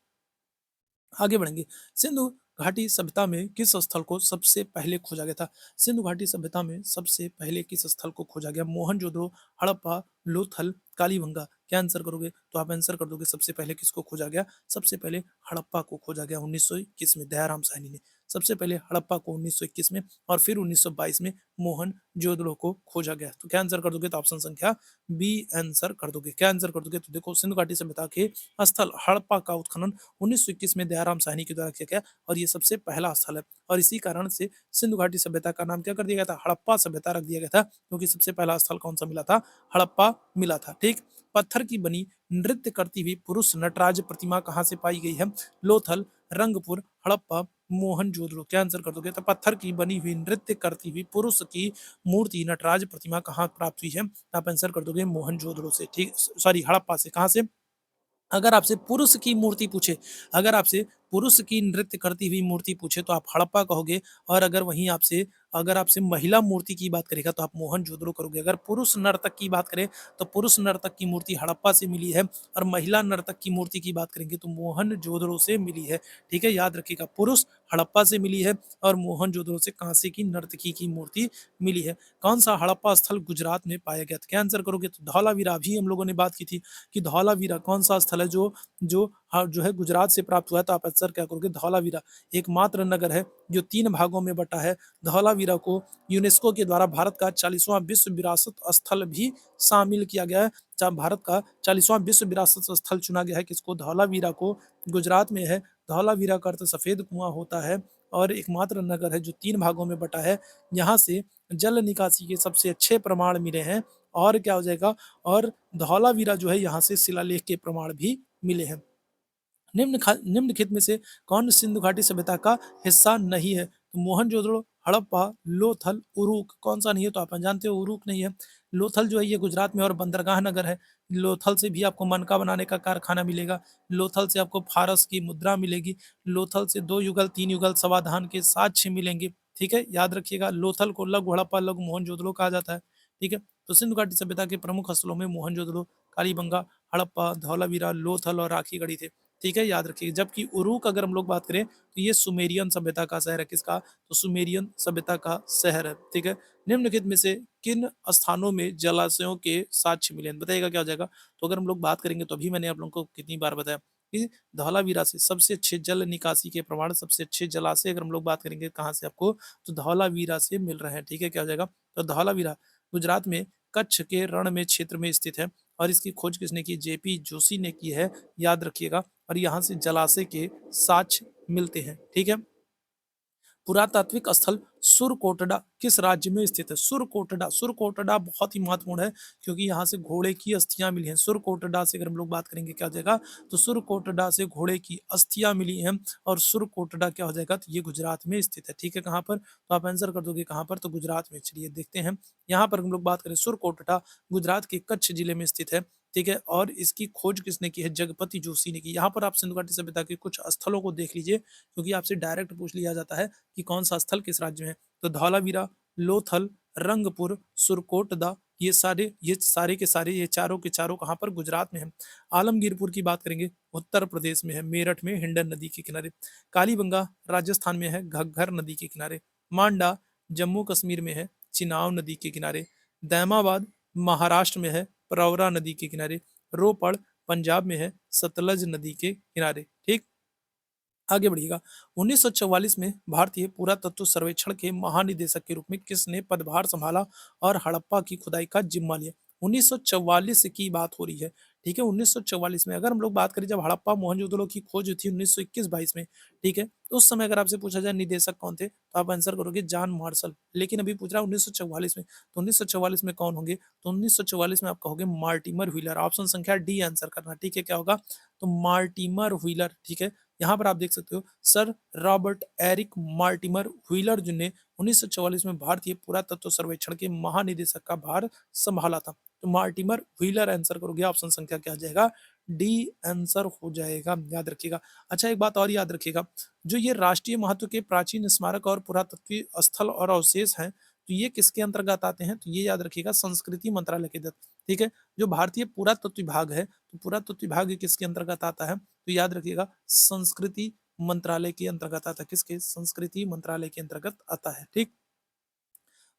आगे बढ़ेंगे। सिंधु घाटी सभ्यता में किस स्थल को सबसे पहले खोजा गया था? सिंधु घाटी सभ्यता में सबसे पहले किस स्थल को खोजा गया? मोहनजोदड़ो, हड़प्पा, लोथल, कालीबंगा। क्या आंसर करोगे? तो आप आंसर कर दोगे सबसे पहले किसको खोजा गया? सबसे पहले हड़प्पा को खोजा गया 1921 में, दयाराम साहनी ने। सबसे पहले हड़प्पा को 1921 में और फिर 1922 में मोहनजोदड़ो को खोजा गया। तो क्या आंसर कर दोगे? तो ऑप्शन संख्या बी आंसर कर दोगे। क्या आंसर कर दोगे? तो देखो सिंधु घाटी सभ्यता के स्थल हड़प्पा का उत्खनन 1921 में दयाराम साहनी के द्वारा किया गया और ये सबसे पहला स्थल है। और इसी कारण से सिंधु घाटी सभ्यता का नाम क्या कर दिया गया था? हड़प्पा सभ्यता रख दिया गया था, क्योंकि सबसे पहला स्थल कौन सा मिला था? हड़प्पा मिला था। ठीक, पत्थर की बनी नृत्य करती हुई पुरुष नटराज प्रतिमा कहाँ से पाई गई है? लोथल, रंगपुर, हड़प्पा, मोहनजोदड़ो। क्या आंसर कर दोगे? तो पत्थर की बनी हुई नृत्य करती हुई पुरुष की मूर्ति नटराज प्रतिमा कहाँ प्राप्त हुई है? आप आंसर कर दोगे मोहनजोदड़ो से। ठीक, सॉरी, हड़प्पा से। कहाँ से? अगर आपसे पुरुष की मूर्ति पूछे, अगर आपसे पुरुष की नृत्य करती हुई मूर्ति पूछे तो आप हड़प्पा कहोगे। और अगर वहीं आपसे अगर आपसे महिला मूर्ति की बात करेगा तो आप मोहनजोदड़ो करोगे। अगर पुरुष नर्तक की बात करें तो पुरुष नर्तक की मूर्ति हड़प्पा से मिली है और महिला नर्तक की मूर्ति की बात करेंगे तो मोहनजोदड़ो से मिली है। ठीक है, याद रखिएगा, पुरुष हड़प्पा से मिली है और मोहनजोदड़ो से कांसे की नर्तकी की मूर्ति मिली है। कौन सा हड़प्पा स्थल गुजरात में पाया गया था? क्या आंसर करोगे? तो धौलावीरा। अभी हम लोगों ने बात की थी कि धौलावीरा कौन सा स्थल है जो जो हाँ, जो है गुजरात से प्राप्त हुआ है। तो आप आंसर क्या करोगे? धौलावीरा एकमात्र नगर है जो 3 भागों में बटा है। धौलावीरा को यूनेस्को के द्वारा भारत का 40वां विश्व विरासत स्थल भी शामिल किया गया है। भारत का 40वां विश्व विरासत स्थल चुना गया है किसको? धौलावीरा को। गुजरात में है। धौलावीरा का अर्थ सफेद कुआं होता है और एकमात्र नगर है जो 3 भागों में बटा है। यहाँ से जल निकासी के सबसे अच्छे प्रमाण मिले हैं। और क्या हो जाएगा? और धौलावीरा जो है यहाँ से शिलालेख के प्रमाण भी मिले हैं। निम्नलिखित में से कौन सिंधु घाटी सभ्यता का हिस्सा नहीं है? तो मोहनजोदड़ो, हड़प्पा, लोथल, उरुक। कौन सा नहीं है? तो आप जानते हो उरुक नहीं है। लोथल जो है ये गुजरात में और बंदरगाह नगर है। लोथल से भी आपको मनका बनाने का कारखाना मिलेगा। लोथल से आपको फारस की मुद्रा मिलेगी। लोथल से 2 युगल 3 युगल समाधान के साक्ष्य मिलेंगे। ठीक है, याद रखिएगा, लोथल को लघु हड़प्पा लघु मोहनजोदड़ो कहा जाता है। ठीक है, तो सिंधु घाटी सभ्यता के प्रमुख स्थलों में मोहनजोदड़ो, कालीबंगा, हड़प्पा, धौलावीरा, लोथल और राखीगढ़ी थे। ठीक है, याद रखिए। जबकि उरुक अगर हम लोग बात करें तो ये सुमेरियन सभ्यता का शहर है। किसका? तो सुमेरियन सभ्यता का शहर है। ठीक है, निम्नलिखित में से किन स्थानों में जलाशयों के साक्ष्य मिले हैं? बताइएगा क्या हो जाएगा? तो अगर हम लोग बात करेंगे तो अभी मैंने आप लोगों को कितनी बार बताया कि धौलावीरा से सबसे अच्छे जल निकासी के प्रमाण, सबसे अच्छे जलाशय अगर हम लोग बात करेंगे कहाँ से आपको, तो धौलावीरा से मिल रहे हैं। ठीक है, क्या हो जाएगा? तो धौलावीरा गुजरात में कच्छ के रण में क्षेत्र में स्थित है और इसकी खोज किसने की? जेपी जोशी ने की है। याद रखिएगा। और यहाँ से जलाशय के साक्ष्य मिलते हैं, ठीक है? पुरातात्विक स्थल सुरकोटड़ा किस राज्य में स्थित है? सुरकोटड़ा, सुरकोटड़ा बहुत ही महत्वपूर्ण है क्योंकि यहाँ से घोड़े की अस्थियां मिली हैं। सुरकोटड़ा से अगर हम लोग बात करेंगे क्या हो जाएगा, तो सुरकोटड़ा से घोड़े की अस्थियां मिली हैं और सुरकोटड़ा क्या हो जाएगा, तो ये गुजरात में स्थित है, ठीक है? कहाँ पर? तो आप आंसर कर दोगे कहाँ पर, तो गुजरात में। चलिए देखते हैं, यहाँ पर हम लोग बात करें सुरकोटड़ा गुजरात के कच्छ जिले में स्थित है, ठीक है? और इसकी खोज किसने की है? जगपति जोशी ने की। यहाँ पर आप सिंधु घाटी सभ्यता के कुछ स्थलों को देख लीजिए क्योंकि आपसे डायरेक्ट पूछ लिया जाता है कि कौन सा स्थल किस राज्य में है। तो धौलावीरा, लोथल, रंगपुर, सुरकोटदा, ये सारे के सारे, ये चारों के चारों कहाँ पर? गुजरात में है। आलमगीरपुर की बात करेंगे, उत्तर प्रदेश में है, मेरठ में हिंडन नदी के किनारे। कालीबंगा राजस्थान में है, घग्गर नदी के किनारे। मांडा जम्मू कश्मीर में है, चिनाब नदी के किनारे। दैमाबाद महाराष्ट्र में है, प्रवरा नदी के किनारे। रोपड़ पंजाब में है, सतलज नदी के किनारे, ठीक। आगे बढ़िएगा। 1944 में भारतीय पुरातत्व सर्वेक्षण के महानिदेशक के रूप में किसने पदभार संभाला और हड़प्पा की खुदाई का जिम्मा लिया? 1944 की बात हो रही है, ठीक है? 1944 में अगर हम लोग बात करें, जब हड़प्पा मोहनजोदड़ो की खोज हुई थी 1921-22 में, ठीक है? तो उस समय अगर आपसे पूछा जाए निदेशक कौन थे, तो आप आंसर करोगे जॉन मार्शल। लेकिन अभी पूछ रहा है 1944 में, तो 1944 में कौन होंगे? तो 1944 में आप कहोगे मार्टिमर व्हीलर। ऑप्शन संख्या डी आंसर करना, ठीक है? क्या होगा? तो मार्टिमर व्हीलर, ठीक है? यहाँ पर आप देख सकते हो sir Robert Eric Mortimer Wheeler जिन्हें 1944 में भारतीय पुरातत्व सर्वेक्षण के महानिदेशक का भार संभाला था। तो मार्टिमर व्हीलर आंसर करोगे, ऑप्शन संख्या क्या आ जाएगा? डी आंसर हो जाएगा, याद रखिएगा। अच्छा, एक बात और याद रखिएगा, जो ये राष्ट्रीय महत्व के प्राचीन स्मारक और पुरातत्वीय स्थल और अवशेष हैं, तो ये किसके अंतर्गत आते हैं? तो ये याद रखिएगा, संस्कृति मंत्रालय के तहत, ठीक है? जो भारतीय पुरातत्व विभाग है, तो पुरातत्व विभाग किसके अंतर्गत आता है? तो याद रखिएगा, संस्कृति मंत्रालय के अंतर्गत आता है। किसके? संस्कृति मंत्रालय के अंतर्गत आता है, ठीक।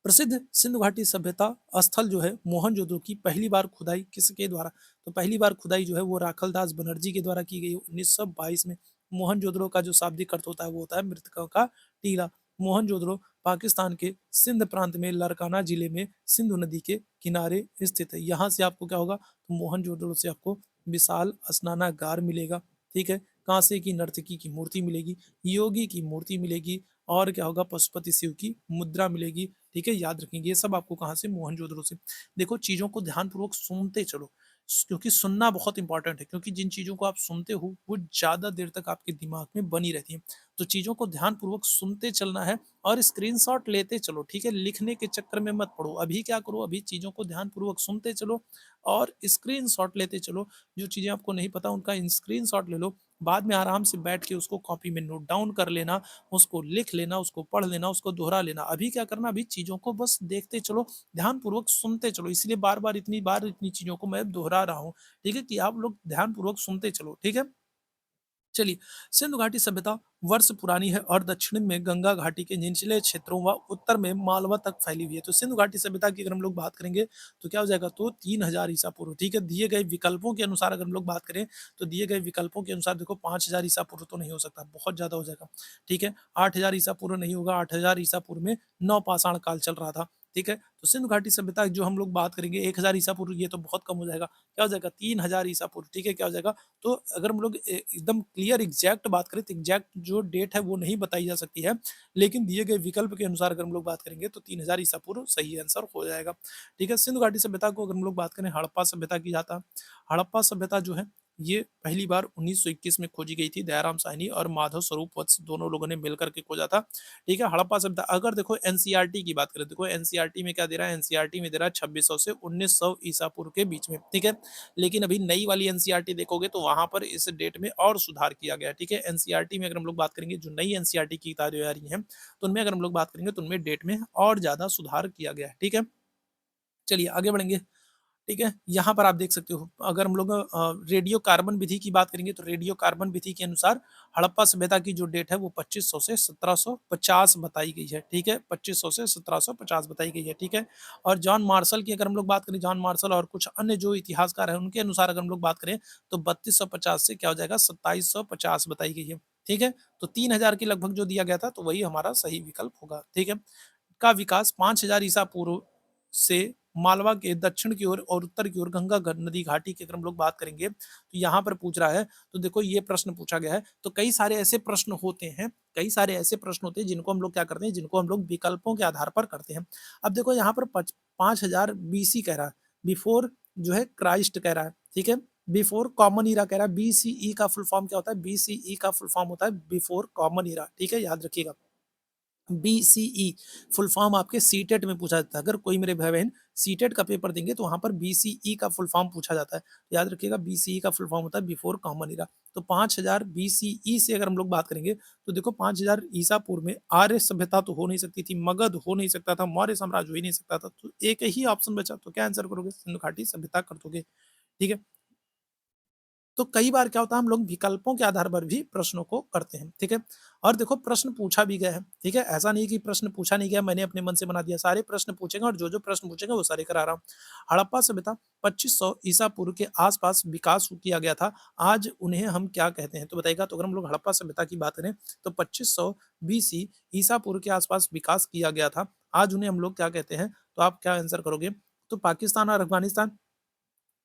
प्रसिद्ध सिंधु घाटी सभ्यता स्थल जो है मोहनजोदड़ो की पहली बार खुदाई किसके द्वारा? तो पहली बार खुदाई जो है वो राखलदास बनर्जी के द्वारा की गई 1922 में। मोहनजोदड़ो का जो शाब्दिक अर्थ होता है वो होता है मृतकों का टीला। मोहनजोदड़ो पाकिस्तान के सिंध प्रांत में लरकाना जिले में सिंधु नदी के किनारे स्थित है। यहाँ से आपको क्या होगा, तो मोहनजोदड़ो से आपको विशाल स्नानागार मिलेगा, ठीक है? कांसे की नर्तकी की मूर्ति मिलेगी, योगी की मूर्ति मिलेगी, और क्या होगा, पशुपति शिव की मुद्रा मिलेगी, ठीक है? याद रखेंगे ये सब आपको कहाँ से? मोहनजोदड़ो से। देखो, चीजों को ध्यानपूर्वक सुनते चलो क्योंकि सुनना बहुत इंपॉर्टेंट है, क्योंकि जिन चीजों को आप सुनते हो वो ज्यादा देर तक आपके दिमाग में बनी रहती है। तो चीजों को ध्यानपूर्वक सुनते चलना है और स्क्रीनशॉट लेते चलो, ठीक है? लिखने के चक्कर में मत पड़ो। अभी क्या करो, अभी चीजों को ध्यानपूर्वक सुनते चलो और स्क्रीनशॉट लेते चलो। जो चीजें आपको नहीं पता उनका स्क्रीनशॉट ले लो, बाद में आराम से बैठ के उसको कॉपी में नोट डाउन कर लेना, उसको लिख लेना, उसको पढ़ लेना, उसको दोहरा लेना। अभी क्या करना, अभी चीज़ों को बस देखते चलो, ध्यानपूर्वक सुनते चलो। इसलिए बार-बार इतनी चीज़ों को मैं दोहरा रहा हूँ, ठीक है? कि आप लोग ध्यानपूर्वक सुनते चलो, ठीक है? चलिए, सिंधु घाटी सभ्यता वर्ष पुरानी है और दक्षिण में गंगा घाटी के निचले क्षेत्रों व उत्तर में मालवा तक फैली हुई है। तो सिंधु घाटी सभ्यता की अगर हम लोग बात करेंगे तो क्या हो जाएगा, तो 3000 ईसा पूर्व, ठीक है? दिए गए विकल्पों के अनुसार अगर हम लोग बात करें तो दिए गए विकल्पों के अनुसार देखो 5000 ईसा पूर्व तो नहीं हो सकता, बहुत ज्यादा हो जाएगा, ठीक है? 8000 ईसा पूर्व नहीं होगा, 8000 ईसा पूर्व में नवपाषाण काल चल रहा था, ठीक है? तो सिंधु घाटी सभ्यता जो हम लोग बात करेंगे 1000 ईसा पूर्व, ये तो बहुत कम हो जाएगा, क्या हो जाएगा, 3000 ईसा पूर्व, ठीक है? क्या हो जाएगा, तो अगर हम लोग एकदम क्लियर एग्जैक्ट बात करें तो एग्जैक्ट जो डेट है वो नहीं बताई जा सकती है, लेकिन दिए गए विकल्प के अनुसार अगर हम लोग बात करेंगे तो 3000 ईसा पूर्व सही आंसर हो जाएगा, ठीक है? सिंधु घाटी सभ्यता को अगर हम लोग बात करें हड़प्पा सभ्यता की जाता, हड़प्पा सभ्यता जो है ये पहली बार 1921 में खोजी गई थी। दयाराम साहनी और माधव स्वरूप वत्स दोनों लोगों ने मिलकर के खोजा था, ठीक है? हड़प्पा सभ्यता अगर देखो एनसीईआरटी की बात करें, देखो एनसीईआरटी में क्या दे रहा है, एनसीईआरटी में दे रहा है 2600 से 1900 ईसा पूर्व के बीच में, ठीक है? लेकिन अभी नई वाली एनसीईआरटी देखोगे तो वहां पर इस डेट में और सुधार किया गया है, ठीक है? एनसीईआरटी में अगर हम लोग बात करेंगे, जो नई एनसीईआरटी की किताबें आ रही हैं तो उनमें अगर हम लोग बात करेंगे तो उनमें डेट में और ज्यादा सुधार किया गया है, ठीक है? चलिए आगे बढ़ेंगे, ठीक है? यहाँ पर आप देख सकते हो, अगर हम लोग रेडियो कार्बन विधि की बात करेंगे तो रेडियो कार्बन विधि के अनुसार हड़प्पा सभ्यता की जो डेट है वो 2500 से 1750 बताई गई है, ठीक है? 2500 से 1750 बताई गई है, ठीक है? और जॉन मार्शल की अगर हम लोग बात करें, जॉन मार्शल और कुछ अन्य जो इतिहासकार हैं उनके अनुसार अगर हम लोग बात करें तो 3250 से क्या हो जाएगा, 2750 बताई गई है, ठीक है? तो 3000 के लगभग जो दिया गया था तो वही हमारा सही विकल्प होगा, ठीक है? का विकास 5000 ईसा पूर्व से मालवा के दक्षिण की ओर और उत्तर की ओर गंगा नदी घाटी की अगर हम लोग बात करेंगे तो यहाँ पर पूछ रहा है। तो देखो ये प्रश्न पूछा गया है। तो कई सारे ऐसे प्रश्न होते हैं, कई सारे ऐसे प्रश्न होते हैं जिनको हम लोग क्या करते हैं, जिनको हम लोग विकल्पों के आधार पर करते हैं। अब देखो यहाँ पर 5000 बीसी कह रहा है, बिफोर जो है क्राइस्ट कह रहा है, ठीक है। बिफोर कॉमन ईरा कह रहा है। बीसीई का फुल फॉर्म क्या होता है? बीसीई का फुल फॉर्म होता है बिफोर कॉमन ईरा, ठीक है, याद रखिएगा। बीसीई फुल फॉर्म आपके सीटेट में पूछा जाता है। अगर कोई मेरे भाई बहन सीटेट का पेपर देंगे तो वहां पर बीसीई का फुल फॉर्म पूछा जाता है। याद रखिएगा, बीसीई का फुल फॉर्म होता है बिफोर कॉमन ईरा। तो 5000 बीसीई से अगर हम लोग बात करेंगे तो देखो 5000 ईसा पूर्व में आर्य सभ्यता तो हो नहीं सकती थी, मगध हो नहीं सकता था, मौर्य साम्राज्य हो ही नहीं सकता था। तो एक ही ऑप्शन बचा, तो क्या आंसर करोगे? सिंधु घाटी सभ्यता कर दोगे, ठीक है। तो कई बार क्या होता है, हम लोग विकल्पों के आधार पर भी प्रश्नों को करते हैं, ठीक है। और देखो प्रश्न पूछा भी गया है, ठीक है, ऐसा नहीं कि प्रश्न पूछा नहीं गया, मैंने अपने मन से बना दिया। सारे प्रश्न पूछेंगे और जो जो प्रश्न पूछेंगे वो सारे करा रहा हूँ। हड़प्पा सभ्यता 2500 ईसा पूर्व के आसपास विकास किया गया था, आज उन्हें हम क्या कहते हैं? तो बताइएगा। तो अगर हम लोग हड़प्पा सभ्यता की बात करें तो 2500 बीसी ईसा पूर्व के आसपास विकास किया गया था, आज उन्हें हम लोग क्या कहते हैं? तो आप क्या आंसर करोगे? तो पाकिस्तान और अफगानिस्तान।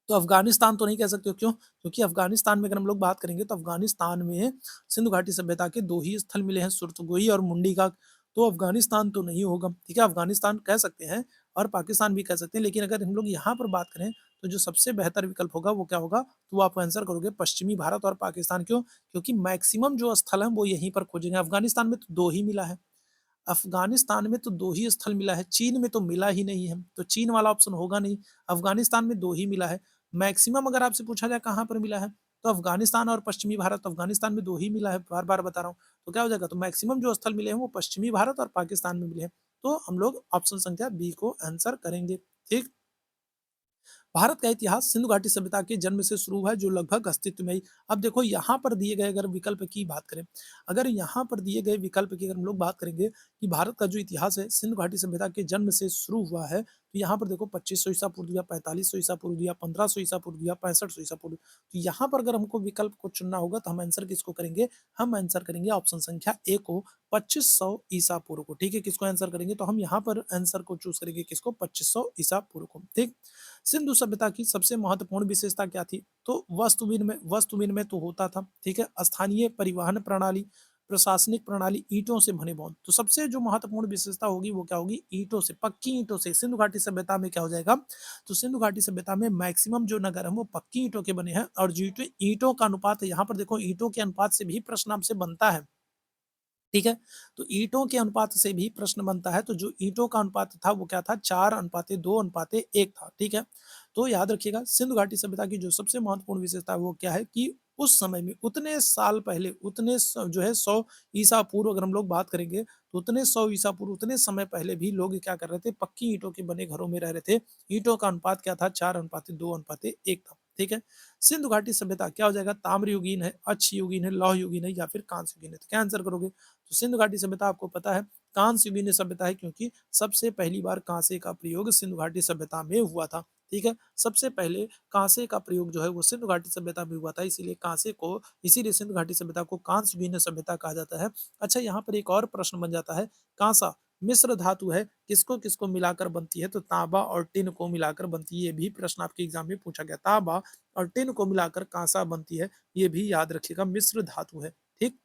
तो अफ़गानिस्तान तो नहीं कह सकते हो, क्यों? क्योंकि अफ़गानिस्तान में अगर हम लोग बात करेंगे तो अफ़गानिस्तान में सिंधु घाटी सभ्यता के 2 ही स्थल मिले हैं, सुरतगोई और मुंडी का। तो अफ़गानिस्तान तो नहीं होगा, ठीक है? अफ़गानिस्तान कह सकते हैं और पाकिस्तान भी कह सकते हैं, लेकिन अगर हम लोग यहाँ पर बात करें तो जो सबसे बेहतर विकल्प होगा वो क्या होगा? तो आप आंसर करोगे पश्चिमी भारत और पाकिस्तान। क्यों? क्योंकि मैक्सिमम जो स्थल हैं वो यहीं पर खोजेंगे। अफ़गानिस्तान में तो 2 ही मिला है। अफ़गानिस्तान में तो 2 ही स्थल मिला है, चीन में तो मिला ही नहीं है, तो चीन वाला ऑप्शन होगा नहीं। अफ़गानिस्तान में 2 ही मिला है। मैक्सिमम अगर आपसे पूछा जाए कहाँ पर मिला है, तो अफ़गानिस्तान और पश्चिमी भारत। अफ़गानिस्तान में 2 ही मिला है, बार-बार बता रहा हूँ। तो क्या हो जाएगा? तो मैक्सिमम जो स्थल मिले हैं वो पश्चिमी भारत और पाकिस्तान में मिले हैं। तो हम लोग ऑप्शन संख्या बी को आंसर करेंगे, ठीक? भारत का इतिहास सिंधु घाटी सभ्यता के जन्म से शुरू हुआ है, जो लगभग अस्तित्व में ही। अब देखो यहाँ पर दिए गए अगर विकल्प की बात करें, अगर यहाँ पर दिए गए विकल्प की अगर हम लोग बात करेंगे कि भारत का जो इतिहास है सिंधु घाटी सभ्यता के जन्म से शुरू हुआ है, तो यहाँ पर देखो 2500 ईसा पूर्व दिया, 4500 ईसा पूर्व दिया, 1500 ईसा पूर्व दिया, 6500 ईसा पूर्व। तो यहाँ पर अगर हमको विकल्प को चुनना होगा तो हम आंसर किसको करेंगे? हम आंसर करेंगे ऑप्शन संख्या ए को, 2500 ईसा पूर्व को, ठीक है। किसको आंसर करेंगे? तो हम यहाँ पर आंसर को चूज करेंगे किसको? 2500 ईसा पूर्व को, ठीक। सिंधु सभ्यता की सबसे महत्वपूर्ण विशेषता क्या थी? तो वस्तु विनिमय तो होता था, ठीक है। स्थानीय परिवहन प्रणाली, प्रशासनिक प्रणाली, ईंटों से बने भवन। तो सबसे जो महत्वपूर्ण विशेषता होगी वो क्या होगी? ईंटों से, पक्की ईंटों से। सिंधु घाटी सभ्यता में क्या हो जाएगा? तो सिंधु घाटी सभ्यता में मैक्सिमम जो नगर है वो पक्की ईंटों के बने हैं, और जो ईंटों का अनुपात है, यहाँ पर देखो ईंटों के अनुपात से भी प्रश्न आपसे बनता है, ठीक है। तो ईंटों के अनुपात से भी प्रश्न बनता है, तो जो ईंटों का अनुपात था वो क्या था? 4:2:1 था, ठीक है। तो याद रखिएगा, सिंधु घाटी सभ्यता की जो सबसे महत्वपूर्ण विशेषता है वो क्या है कि उस समय में उतने साल पहले, जो है 100 ईसा पूर्व अगर हम लोग बात करेंगे तो उतने 100 ईसा पूर्व, उतने समय पहले भी लोग क्या कर रहे थे? पक्की ईंटों के बने घरों में रह रहे थे। ईंटों का अनुपात क्या था? 4:2:1 था, ठीक है। सिंधु घाटी सभ्यता क्या हो जाएगा? ताम्र युगीन है, अक्ष युगीन है, लौह युगीन है या फिर कांस्य युगीन है? तो क्या आंसर करोगे? तो सिंधु घाटी सभ्यता आपको पता है कांस्य युगीन सभ्यता है, क्योंकि सबसे पहली बार कांसे का प्रयोग सिंधु घाटी सभ्यता में हुआ था, ठीक है। सबसे पहले कांसे का प्रयोग जो है वो सिंधु घाटी सभ्यता में हुआ था, इसीलिए सिंधु घाटी सभ्यता को कांस्य युगीन सभ्यता कहा जाता है। अच्छा, यहाँ पर एक और प्रश्न बन जाता है, कांसा मिश्र धातु है, किसको किसको मिलाकर बनती है? तो तांबा और टिन को मिलाकर बनती है। ये भी प्रश्न आपके एग्जाम में पूछा गया, तांबा और टिन को मिलाकर कांसा बनती है, ये भी याद रखिएगा, मिश्र धातु है, ठीक।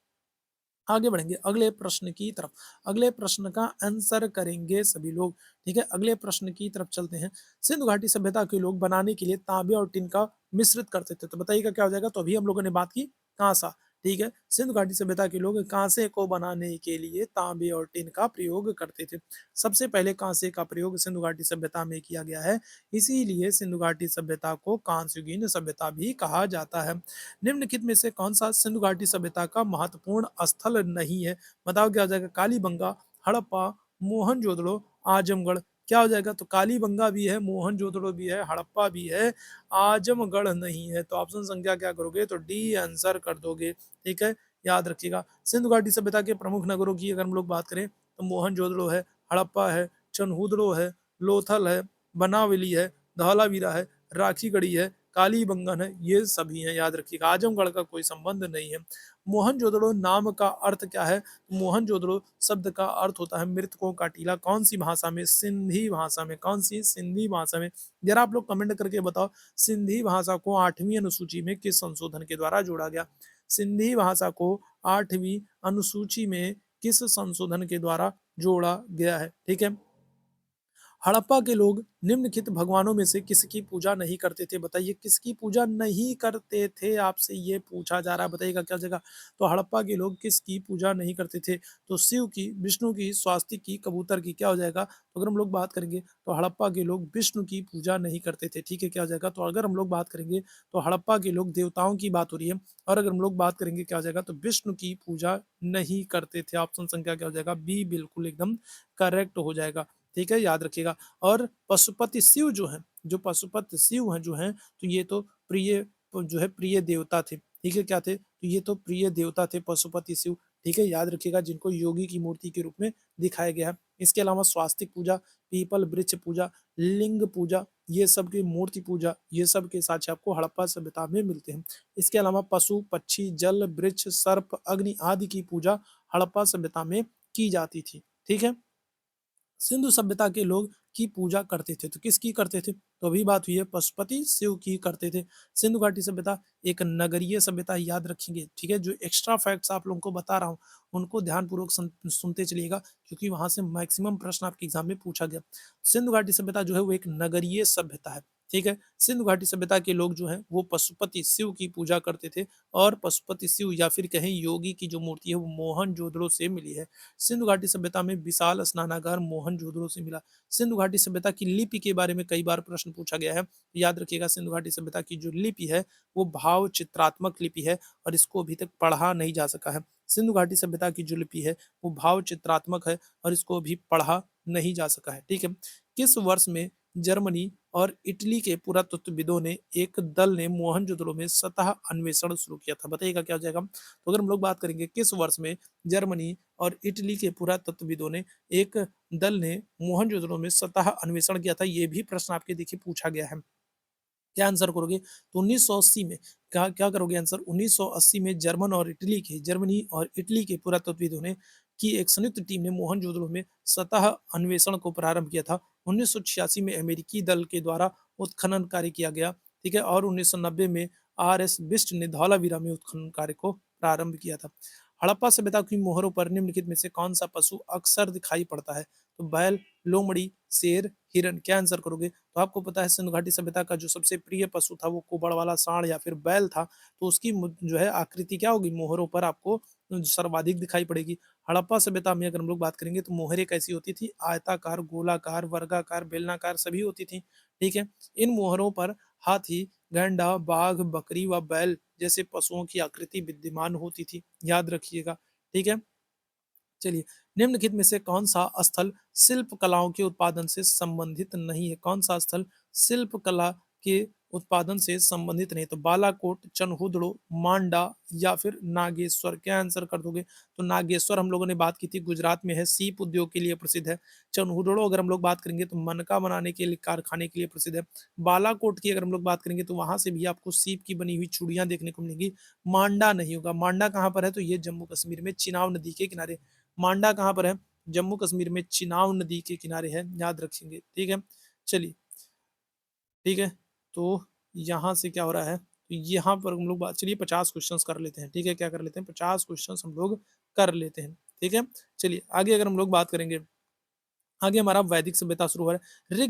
आगे बढ़ेंगे अगले प्रश्न की तरफ। अगले प्रश्न का आंसर करेंगे सभी लोग, ठीक है। अगले प्रश्न की तरफ चलते हैं। सिंधु घाटी सभ्यता के लोग बनाने के लिए तांबे और टिन का मिश्रित करते थे, तो बताइएगा क्या हो जाएगा? तो अभी हम लोगों ने बात की कांसा, ठीक है। सिंधु घाटी सभ्यता के लोग कांसे को बनाने के लिए तांबे और टिन का प्रयोग करते थे। सबसे पहले कांसे का प्रयोग सिंधु घाटी सभ्यता में किया गया है, इसीलिए सिंधु घाटी सभ्यता को कांस्ययुगीन सभ्यता भी कहा जाता है। निम्नलिखित में से कौन सा सिंधु घाटी सभ्यता का महत्वपूर्ण स्थल नहीं है? बताओ क्या हो जाएगा? कालीबंगा, हड़प्पा, मोहनजोदड़ो, आजमगढ़। क्या हो जाएगा? तो कालीबंगा भी है, मोहनजोदड़ो भी है, हड़प्पा भी है, आजमगढ़ नहीं है। तो ऑप्शन संख्या क्या करोगे? तो डी आंसर कर दोगे, ठीक है। याद रखिएगा, सिंधु घाटी सभ्यता के प्रमुख नगरों की अगर हम लोग बात करें तो मोहनजोदड़ो है, हड़प्पा है, चनहूदड़ो है, लोथल है, बनावली है, धौलावीरा है, राखीगढ़ी है, कालीबंगन है, ये सभी हैं, याद रखिएगा। आजमगढ़ का कोई संबंध नहीं है। मोहनजोदड़ो नाम का अर्थ क्या है? मोहनजोदड़ो शब्द का अर्थ होता है मृतकों का टीला। कौन सी भाषा में? सिंधी भाषा में। कौन सी? सिंधी भाषा में। जरा आप लोग कमेंट करके बताओ, सिंधी भाषा को 8वीं अनुसूची में किस संशोधन के द्वारा जोड़ा गया? सिंधी भाषा को 8वीं अनुसूची में किस संशोधन के द्वारा जोड़ा गया है? ठीक है। हड़प्पा के लोग निम्नलिखित भगवानों में से किसकी पूजा नहीं करते थे? बताइए किसकी पूजा नहीं करते थे? आपसे ये पूछा जा रहा है, बताइएगा क्या जगह। तो हड़प्पा के लोग किसकी पूजा नहीं करते थे? तो शिव की, विष्णु की, स्वास्तिक की, कबूतर की। क्या हो जाएगा? तो अगर हम लोग बात करेंगे तो हड़प्पा के लोग विष्णु की पूजा नहीं करते थे। ठीक है, क्या हो जाएगा? तो अगर हम लोग बात करेंगे तो हड़प्पा के लोग, देवताओं की बात हो रही है, और अगर हम लोग बात करेंगे क्या हो जाएगा, तो विष्णु की पूजा नहीं करते थे। ऑप्शन संख्या क्या हो जाएगा? बी बिल्कुल एकदम करेक्ट हो जाएगा। ठीक है, याद रखिएगा। और पशुपति शिव जो है, जो पशुपति शिव हैं जो हैं, तो ये तो प्रिय, जो है प्रिय देवता थे। ठीक है, क्या थे? तो ये तो प्रिय देवता थे पशुपति शिव। ठीक है, याद रखिएगा, जिनको योगी की मूर्ति के रूप में दिखाया गया है। इसके अलावा स्वास्तिक पूजा, पीपल वृक्ष पूजा, लिंग पूजा, ये सब की मूर्ति पूजा, ये सब के साक्ष्य आपको हड़प्पा सभ्यता में मिलते हैं। इसके अलावा पशु, पक्षी, जल, वृक्ष, सर्प, अग्नि आदि की पूजा हड़प्पा सभ्यता में की जाती थी। ठीक है। सिंधु सभ्यता के लोग की पूजा करते थे, तो किसकी करते थे? तो अभी बात हुई है पशुपति शिव की करते थे। सिंधु घाटी सभ्यता एक नगरीय सभ्यता, याद रखेंगे। ठीक है, जो एक्स्ट्रा फैक्ट्स आप लोगों को बता रहा हूँ उनको ध्यानपूर्वक सुनते चलिएगा, क्योंकि वहां से मैक्सिमम प्रश्न आपके एग्जाम में पूछा गया। सिंधु घाटी सभ्यता जो है वो एक नगरीय सभ्यता है। ठीक है, सिंधु घाटी सभ्यता के लोग जो है वो पशुपति शिव की पूजा करते थे, और पशुपति शिव या फिर कहें योगी की जो मूर्ति है वो मोहनजोदड़ो से मिली है। सिंधु घाटी सभ्यता में विशाल स्नानागार मोहनजोदड़ो से मिला। सिंधु घाटी सभ्यता की लिपि के बारे में कई बार प्रश्न पूछा गया है। याद रखिएगा, सिंधु घाटी सभ्यता की जो लिपि है वो भाव चित्रात्मक लिपि है, और इसको अभी तक पढ़ा नहीं जा सका है। सिंधु घाटी सभ्यता की जो लिपि है वो भाव चित्रात्मक है, और इसको अभी पढ़ा नहीं जा सका है। ठीक है। किस वर्ष में जर्मनी और इटली के पुरातत्वविदों ने एक दल ने मोहनजोदड़ो में सतह अन्वेषण शुरू किया था? बताइएगा क्या हो जाएगा। तो अगर हम लोग बात करेंगे किस वर्ष में जर्मनी और इटली के पुरातत्वविदों ने, एक दल ने मोहनजोदड़ो में सतह अन्वेषण किया था, ये भी प्रश्न आपके देखिए पूछा गया है। क्या आंसर करोगे? तो 1980 में, क्या क्या करोगे आंसर? 1980 में जर्मनी और इटली के पुरातत्वविदों ने की एक संयुक्त टीम ने मोहनजोदड़ो में सतह अन्वेषण को प्रारंभ किया था। 1986 में अमेरिकी दल के द्वारा उत्खनन कार्य किया गया। ठीक है, और 1990 में आर एस बिष्ट ने धौलावीरा में उत्खनन कार्य को प्रारंभ किया था। हड़प्पा सभ्यता की मोहरों पर निम्नलिखित में से कौन सा पशु अक्सर दिखाई पड़ता है? तो बैल, लोमड़ी, शेर, हिरन। क्या आंसर करोगे? तो आपको पता है सिंधु घाटी सभ्यता का जो सबसे प्रिय पशु था वो कुबड़ वाला सांड या फिर बैल था। तो उसकी जो है आकृति क्या होगी? मोहरों पर आपको सर्वाधिक दिखाई पड़ेगी। हड़प्पा सभ्यता में अगर हम लोग बात करेंगे तो मोहरें कैसी होती थी? आयताकार, गोलाकार, वर्गाकार, बेलनाकार सभी होती थी। ठीक है, इन मोहरों पर हाथी, गैंडा, बाघ, बकरी व बैल जैसे पशुओं की आकृति विद्यमान होती थी। याद रखिएगा। ठीक है, चलिए, निम्नलिखित में से कौन सा स्थल शिल्प कलाओं के उत्पादन से संबंधित नहीं है? कौन सा स्थल शिल्प कला के उत्पादन से संबंधित नहीं? तो बालाकोट, चनहुदड़ो, मांडा या फिर नागेश्वर। क्या आंसर कर दोगे? तो नागेश्वर हम लोगों ने बात की थी, गुजरात में है, सीप उद्योग के लिए प्रसिद्ध है। चनहुदड़ो अगर हम लोग बात करेंगे तो मनका बनाने के लिए, कारखाने के लिए प्रसिद्ध है। बालाकोट की अगर हम लोग बात करेंगे तो वहां से भी आपको सीप की बनी हुई चूड़ियां देखने को मिलेंगी। मांडा नहीं होगा। मांडा कहाँ पर है? तो ये जम्मू कश्मीर में चिनाब नदी के किनारे। मांडा कहाँ पर है? जम्मू कश्मीर में चिनाब नदी के किनारे है, याद रखेंगे। ठीक है, चलिए, ठीक है। तो यहाँ से क्या हो रहा है? तो यहाँ पर हम लोग बात, चलिए 50 क्वेश्चंस कर लेते हैं। ठीक है, क्या कर लेते हैं? 50 क्वेश्चंस हम लोग कर लेते हैं। ठीक है, चलिए आगे अगर हम लोग बात करेंगे, आगे हमारा वैदिक सभ्यता शुरू हो रहा है।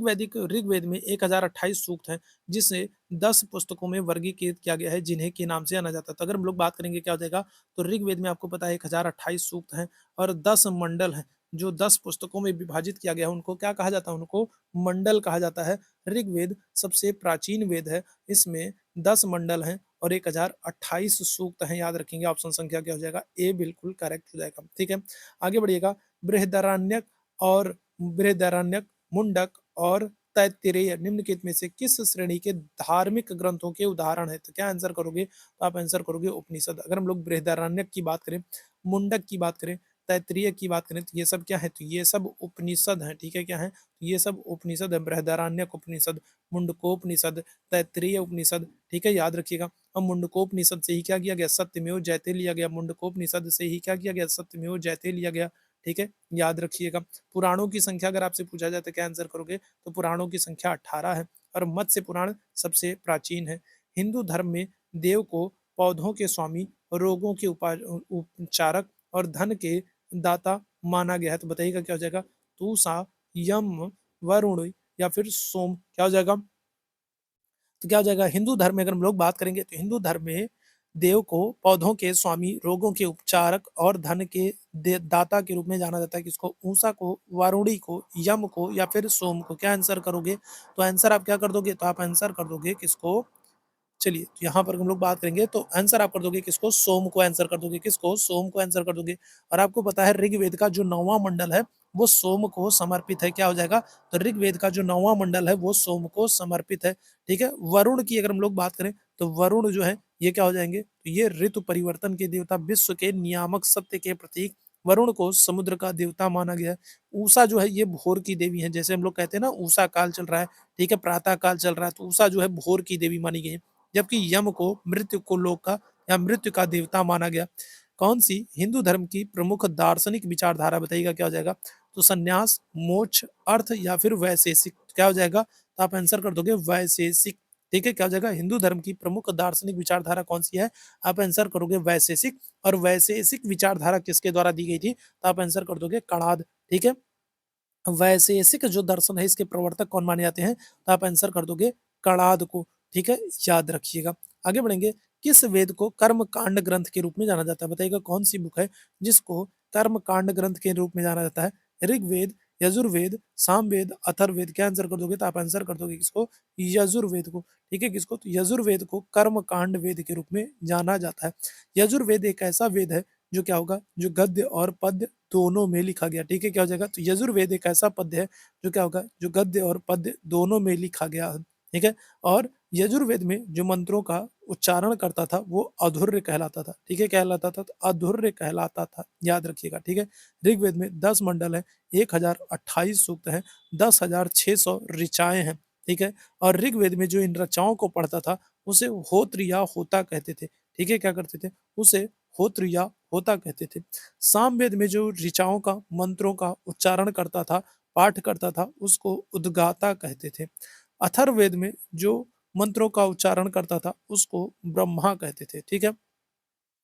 ऋग्वेद में 1028 सूक्त हैं, जिसे 10 पुस्तकों में वर्गीकृत किया गया है, जिन्हें के नाम से जाना जाता है। तो अगर हम लोग बात करेंगे क्या हो जाएगा, तो ऋग्वेद में आपको पता है 1028 सूक्त हैं, और 10 मंडल हैं। जो 10 पुस्तकों में विभाजित किया गया है उनको क्या कहा जाता है? उनको मंडल कहा जाता है। ऋग्वेद सबसे प्राचीन वेद है, इसमें 10 मंडल हैं और 1028 सूक्त हैं। याद रखेंगे, ऑप्शन संख्या क्या हो जाएगा? ए बिल्कुल करेक्ट हो जाएगा। ठीक है, आगे बढ़िएगा। बृहदारण्यक और बृहदारण्यक, मुंडक और तैत्तिरीय निम्नलिखित में से किस श्रेणी के धार्मिक ग्रंथों के उदाहरण है? तो क्या आंसर करोगे? तो आप आंसर करोगे उपनिषद। अगर हम लोग बृहदारण्यक की बात करें, मुंडक की बात करें, तैत्तिरीय की बात करें तो ये सब क्या है, तो ये सब उपनिषद हैं, ठीक है, क्या है, तो ये सब उपनिषद है, बृहदारण्यक उपनिषद, मुंडकोपनिषद, तैत्तिरीय उपनिषद, ठीक है, याद रखिएगा। और मुंडकोपनिषद से ही क्या किया गया, सत्यमेव जयते लिया गया, मुंडकोपनिषद से ही क्या किया गया, सत्यमेव जयते लिया गया, ठीक है, याद रखिएगा। पुराणों की संख्या अगर आपसे पूछा जाए तो क्या आंसर करोगे, तो पुराणों की संख्या 18 है और मत्स्य पुराण सबसे प्राचीन है। हिंदू धर्म में देव को पौधों के स्वामी, रोगों के उपचारक और धन के दाता माना गया है। तो बताइएगा क्या हो जाएगा, तूषा, यम, वरुण या फिर सोम, क्या हो जाएगा, तो क्या हो जाएगा, हिंदू धर्म में अगर हम लोग बात करेंगे तो हिंदू धर्म में देव को पौधों के स्वामी, रोगों के उपचारक और धन के दाता के रूप में जाना जाता है। किसको, ऊषा को, वारुणी को, यम को या फिर सोम को। क्या आंसर करोगे, तो आंसर आप क्या कर दोगे, तो आप आंसर कर दोगे किसको, चलिए तो यहाँ पर हम लोग बात करेंगे तो आंसर आप कर दोगे किसको, सोम को आंसर कर दोगे, किसको, सोम को आंसर कर दोगे। और आपको पता है ऋग्वेद का जो 9वां मंडल है वो सोम को समर्पित है, क्या हो जाएगा, तो ऋग्वेद का जो 9वां मंडल है वो सोम को समर्पित है, ठीक है। वरुण की अगर हम लोग बात करें तो वरुण जो है ये क्या हो जाएंगे, तो ये ऋतु परिवर्तन के देवता, विश्व के नियामक, सत्य के प्रतीक, वरुण को समुद्र का देवता माना गया है। उषा जो है ये भोर की देवी है, जैसे हम लोग कहते हैं ना उषा काल चल रहा है, ठीक है, प्रातः काल चल रहा है, तो उषा जो है भोर की देवी मानी गई है। जबकि यम को मृत्यु को लोक का या मृत्यु का देवता माना गया। कौन सी हिंदू धर्म की प्रमुख दार्शनिक विचारधारा, बताइएगा क्या हो जाएगा, तो संन्यास, मोक्ष, अर्थ या फिर वैशेषिक, क्या हो जाएगा, तो आप आंसर कर दोगे वैशेषिक, ठीक है, क्या हो जाएगा, हिंदू धर्म की प्रमुख दार्शनिक विचारधारा कौन सी है, आप आंसर करोगे वैशेषिक। और वैशेषिक विचारधारा किसके द्वारा दी गई थी, तो आप आंसर कर दोगे कणाद, ठीक है। वैशेषिक जो दर्शन है इसके प्रवर्तक कौन माने जाते हैं, तो आप आंसर कर दोगे कणाद को, ठीक है, याद रखिएगा। आगे बढ़ेंगे, किस वेद को कर्म कांड ग्रंथ के रूप में जाना जाता है, बताइएगा कौन सी बुक है जिसको कर्म कांड ग्रंथ के रूप में जाना जाता है, ऋग्वेद, यजुर्वेद, सामवेद, अथर्ववेद, क्या आंसर कर दोगे, तो आप आंसर कर दोगे किसको, यजुर्वेद को, ठीक है, किसको, तो यजुर्वेद को कर्म कांड वेद के रूप में जाना जाता है। यजुर्वेद एक ऐसा वेद है जो क्या होगा, जो गद्य और पद्य दोनों में लिखा गया, ठीक है, क्या हो जाएगा, तो यजुर्वेद एक ऐसा पद्य है जो क्या होगा, जो गद्य और पद्य दोनों में लिखा गया है, ठीक है। और यजुर्वेद में जो मंत्रों का उच्चारण करता था वो अधुर्य कहलाता था, ठीक है, कहलाता था, तो अधुर्य कहलाता था, याद रखिएगा, ठीक है। ऋग्वेद में 10 मंडल है, 1028 सूक्त है, 10,600 ऋचाएं हैं, ठीक है। और ऋग्वेद में जो इन रचाओं को पढ़ता था उसे होत्र या होता कहते थे, ठीक है, क्या करते थे, उसे होत्र या होता कहते थे। सामवेद में जो ऋचाओं का, मंत्रों का उच्चारण करता था, पाठ करता था, उसको उद्गाता कहते थे। अथर्ववेद में जो मंत्रों का उच्चारण करता था उसको ब्रह्मा कहते थे, ठीक है।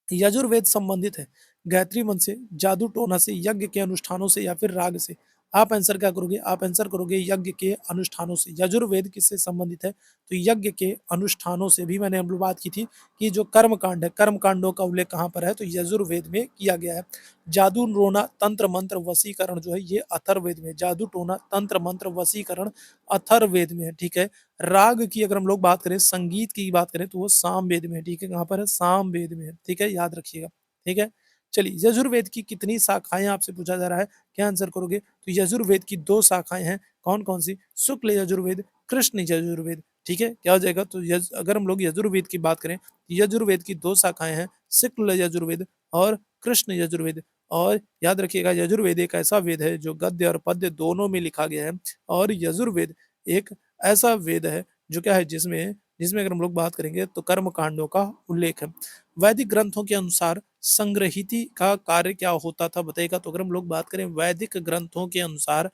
यजुर्वेद संबंधित है गायत्री मंत्र से, जादू टोना से, यज्ञ के अनुष्ठानों से या फिर राग से। आप आंसर क्या करोगे, आप आंसर करोगे यज्ञ के अनुष्ठानों से। यजुर्वेद किससे संबंधित है, तो यज्ञ के अनुष्ठानों से। भी मैंने हम लोग बात की थी कि जो कर्म कांड है, कर्म कांडों का उल्लेख कहाँ पर है, तो यजुर्वेद में किया गया है। जादू टोना, तंत्र मंत्र, वशीकरण जो है ये अथर्ववेद में, जादू टोना, तंत्र मंत्र, वशीकरण अथर्ववेद में है, ठीक है। राग की अगर हम लोग बात करें, संगीत की बात करें तो वो सामवेद में है, ठीक है, कहाँ पर है, सामवेद में है, ठीक है, याद रखिएगा, ठीक है। चलिए, यजुर्वेद की कितनी शाखाएं आपसे पूछा जा रहा है, क्या आंसर करोगे, तो यजुर्वेद की 2 शाखाएं हैं, कौन कौन सी, शुक्ल यजुर्वेद, कृष्ण यजुर्वेद, ठीक है, क्या हो जाएगा, तो अगर हम लोग यजुर्वेद की बात करें, यजुर्वेद की 2 शाखाएं हैं, शुक्ल यजुर्वेद और कृष्ण यजुर्वेद। और याद रखिएगा यजुर्वेद एक ऐसा वेद है जो गद्य और पद्य दोनों में लिखा गया है। और यजुर्वेद एक ऐसा वेद है जो क्या है, जिसमें जिसमें अगर हम लोग बात करेंगे तो कर्म कांडों का उल्लेख है। वैदिक ग्रंथों के अनुसार संग्रहिती का कार्य क्या होता था, बताइएगा, तो अगर हम लोग बात करें वैदिक ग्रंथों के अनुसार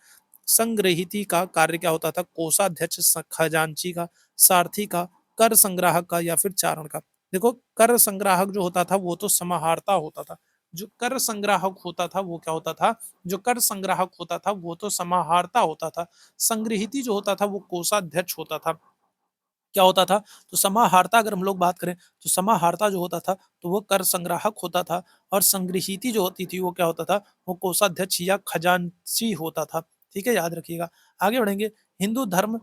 संग्रहिती का कार्य क्या होता था, कोषाध्यक्ष, खजांची का, सारथी का, कर संग्राहक का या फिर चारण का। देखो, कर संग्राहक जो होता था वो तो समाहर्ता होता था, जो कर संग्राहक होता था वो क्या होता था, जो कर संग्राहक होता था वो तो समाहर्ता होता था। संग्रहिती जो होता था वो कोषाध्यक्ष होता था, क्या होता था, तो समाहर्ता अगर हम लोग बात करें तो समाहर्ता जो होता था तो वो कर संग्राहक होता था। और संग्रहिती जो होती थी वो क्या होता था, वो कोषाध्यक्ष या खजांची होता था, ठीक है, याद रखिएगा। आगे बढ़ेंगे, हिंदू धर्म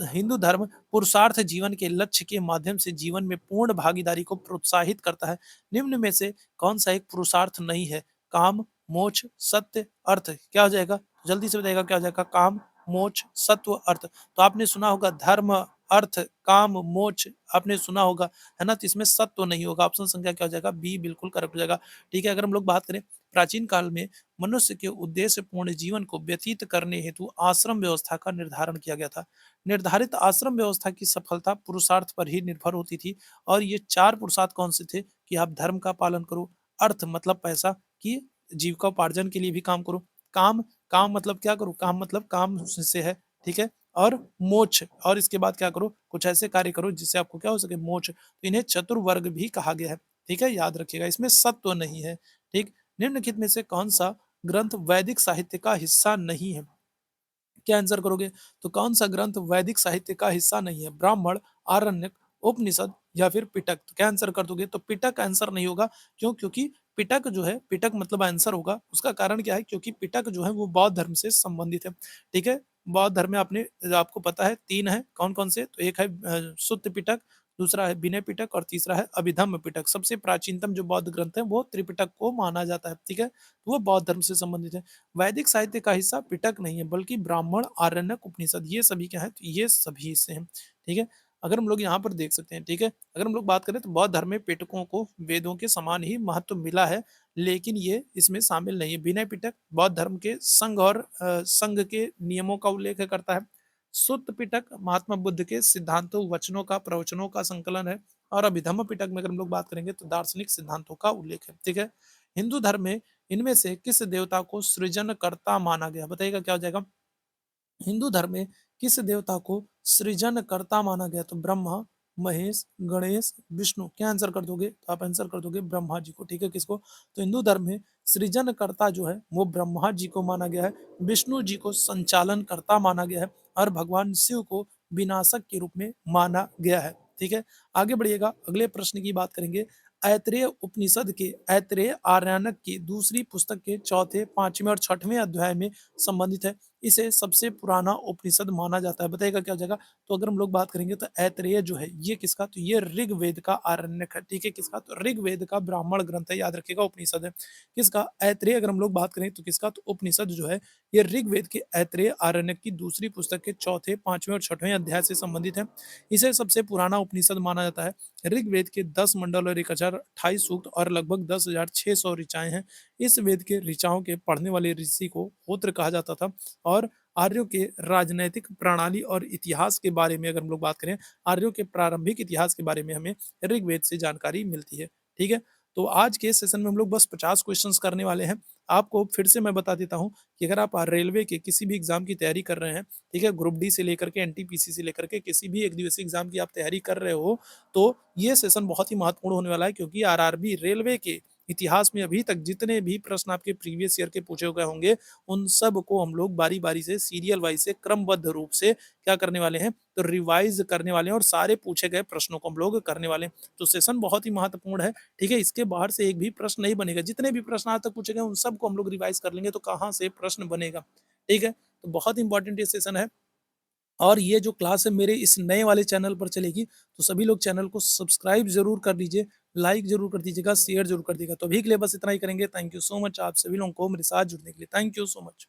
हिंदू धर्म पुरुषार्थ जीवन के लक्ष्य के माध्यम से जीवन में पूर्ण भागीदारी को प्रोत्साहित करता है। निम्न में से कौन सा एक पुरुषार्थ नहीं है, काम, मोक्ष, सत्य, अर्थ, क्या हो जाएगा, जल्दी से बताइएगा क्या हो जाएगा, काम, मोक्ष, सत्व, अर्थ। तो आपने सुना होगा धर्म, अर्थ, काम, मोक्ष, आपने सुना होगा, है ना, तो इसमें सत्व नहीं होगा, ऑप्शन संख्या क्या हो जाएगा, बी बिल्कुल करेक्ट हो जाएगा, ठीक है। अगर हम लोग बात करें प्राचीन काल में मनुष्य के उद्देश्यपूर्ण जीवन को व्यतीत करने हेतु आश्रम व्यवस्था का निर्धारण किया गया था। निर्धारित आश्रम व्यवस्था की सफलता पुरुषार्थ पर ही निर्भर होती थी और ये 4 पुरुषार्थ कौन से थे कि आप धर्म का पालन करो, अर्थ मतलब पैसा कि जीविकोपार्जन के लिए भी काम करो, काम काम मतलब क्या करो, काम मतलब काम से है, ठीक है? और मोक्ष और इसके बाद क्या करो, कुछ ऐसे कार्य करो जिससे आपको क्या हो सके मोक्ष। तो इन्हें चतुर्वर्ग भी कहा गया है, ठीक है? याद रखिएगा इसमें सत्व नहीं है, ठीक? निम्नलिखित में से कौन-सा ग्रंथ वैदिक साहित्य का हिस्सा नहीं है? क्या आंसर करोगे? तो कौन-सा ग्रंथ वैदिक साहित्य का हिस्सा नहीं है? ब्राह्मण, आरण्यक, उपनिषद या फिर पिटक? तो क्या आंसर कर दोगे? तो पिटक आंसर नहीं होगा। क्यों? क्योंकि पिटक जो है, पिटक मतलब आंसर होगा। उसका कारण क्या है? क्योंकि पिटक जो है वो बौद्ध धर्म से संबंधित है, ठीक है? बौद्ध धर्म में आपको पता है 3 है, कौन-कौन से? तो एक है सुत्त पिटक, दूसरा है विनय पिटक और तीसरा है अभिधम्म पिटक। सबसे प्राचीनतम जो बौद्ध ग्रंथ है वो त्रिपिटक को माना जाता है, ठीक है? तो वो बौद्ध धर्म से संबंधित है। वैदिक साहित्य का हिस्सा पिटक नहीं है बल्कि ब्राह्मण, आरण्यक, उपनिषद ये सभी क्या है? तो ये सभी हिस्से हैं, ठीक है? अगर हम लोग यहाँ पर देख सकते हैं, ठीक है? अगर हम लोग बात करें तो बौद्ध धर्म में पिटकों को वेदों के समान ही महत्व मिला है, लेकिन ये इसमें शामिल नहीं है। विनय पिटक बौद्ध धर्म के संघ और संघ के नियमों का उल्लेख करता है। सुत्त पिटक महात्मा बुद्ध के सिद्धांतों, वचनों का, प्रवचनों का संकलन है और अभिधम्म पिटक में अगर हम लोग बात करेंगे तो दार्शनिक सिद्धांतों का उल्लेख है, ठीक है? हिंदू धर्म में इनमें से किस देवता को सृजनकर्ता माना गया? बताइएगा क्या हो जाएगा? हिंदू धर्म में किस देवता को सृजनकर्ता माना गया? तो ब्रह्मा, महेश, गणेश, विष्णु। क्या आंसर कर दोगे? तो आप आंसर कर दोगे ब्रह्मा जी को, ठीक है? किसको? तो हिंदू धर्म में सृजनकर्ता जो है वो ब्रह्मा जी को माना गया है, विष्णु जी को संचालनकर्ता माना गया है और भगवान शिव को विनाशक के रूप में माना गया है, ठीक है? आगे बढ़िएगा, अगले प्रश्न की बात करेंगे। ऐत्रेय उपनिषद के ऐत्रेय आर्यानक की दूसरी पुस्तक के चौथे, पांचवें और छठवें अध्याय में संबंधित है। इसे सबसे पुराना उपनिषद माना जाता है। बताइएगा क्या हो जाएगा? तो अगर हम लोग बात करेंगे तो ऐतरेय जो है ये किसका? तो ये ऋग्वेद का आरण्यक है, ठीक है? किसका? तो ऋग्वेद का ब्राह्मण ग्रंथ है, याद रखिएगा उपनिषद है। किसका? ऐतरेय अगर हम लोग बात करें तो किसका? तो उपनिषद जो है ये ऋग्वेद के ऐतरेय आरण्यक की दूसरी पुस्तक के चौथे, पांचवें और छठवें अध्याय से संबंधित है। इसे सबसे पुराना उपनिषद माना जाता है। ऋग्वेद के 10 मंडल और 1028 सूक्त और लगभग 10,600 ऋचाएँ हैं। इस वेद के ऋचाओं के पढ़ने वाले ऋषि को होत्र कहा जाता था और आर्यों के राजनैतिक प्रणाली और इतिहास के बारे में अगर हम लोग बात करें, आर्यों के प्रारंभिक इतिहास के बारे में हमें ऋग्वेद से जानकारी मिलती है, ठीक है? तो आज के सेशन में हम लोग बस 50 क्वेश्चंस करने वाले हैं। आपको फिर से मैं बता देता हूँ कि अगर आप रेलवे के किसी भी एग्ज़ाम की तैयारी कर रहे हैं, ठीक है? ग्रुप डी से लेकर के एनटीपीसी से लेकर के किसी भी एक दिवसीय एग्ज़ाम की आप तैयारी कर रहे हो, तो ये सेशन बहुत ही महत्वपूर्ण होने वाला है क्योंकि आरआरबी रेलवे के इतिहास में अभी तक जितने भी प्रश्न आपके प्रीवियस ईयर के पूछे गए होंगे, उन सब को हम लोग बारी-बारी से सीरियल वाइज़ से क्रमबद्ध रूप से क्या करने वाले हैं, तो रिवाइज़ करने वाले हैं और सारे पूछे गए प्रश्नों को हम लोग करने वाले हैं। तो सेशन बहुत ही महत्वपूर्ण है, ठीक है? इसके बाहर से एक भी प्रश्न नहीं बनेगा। जितने भी प्रश्न आज तक पूछे गए, उन सबको हम लोग रिवाइज़ कर लेंगे, तो कहाँ से प्रश्न बनेगा, ठीक है? तो बहुत इंपॉर्टेंट ये सेशन है। और ये जो क्लास है मेरे इस नए वाले चैनल पर चलेगी, तो सभी लोग चैनल को सब्सक्राइब ज़रूर कर लीजिए, लाइक ज़रूर कर दीजिएगा, शेयर ज़रूर कर दीजिएगा। तो अभी के लिए बस इतना ही करेंगे। थैंक यू सो मच आप सभी लोगों को मेरे साथ जुड़ने के लिए। Thank you so much.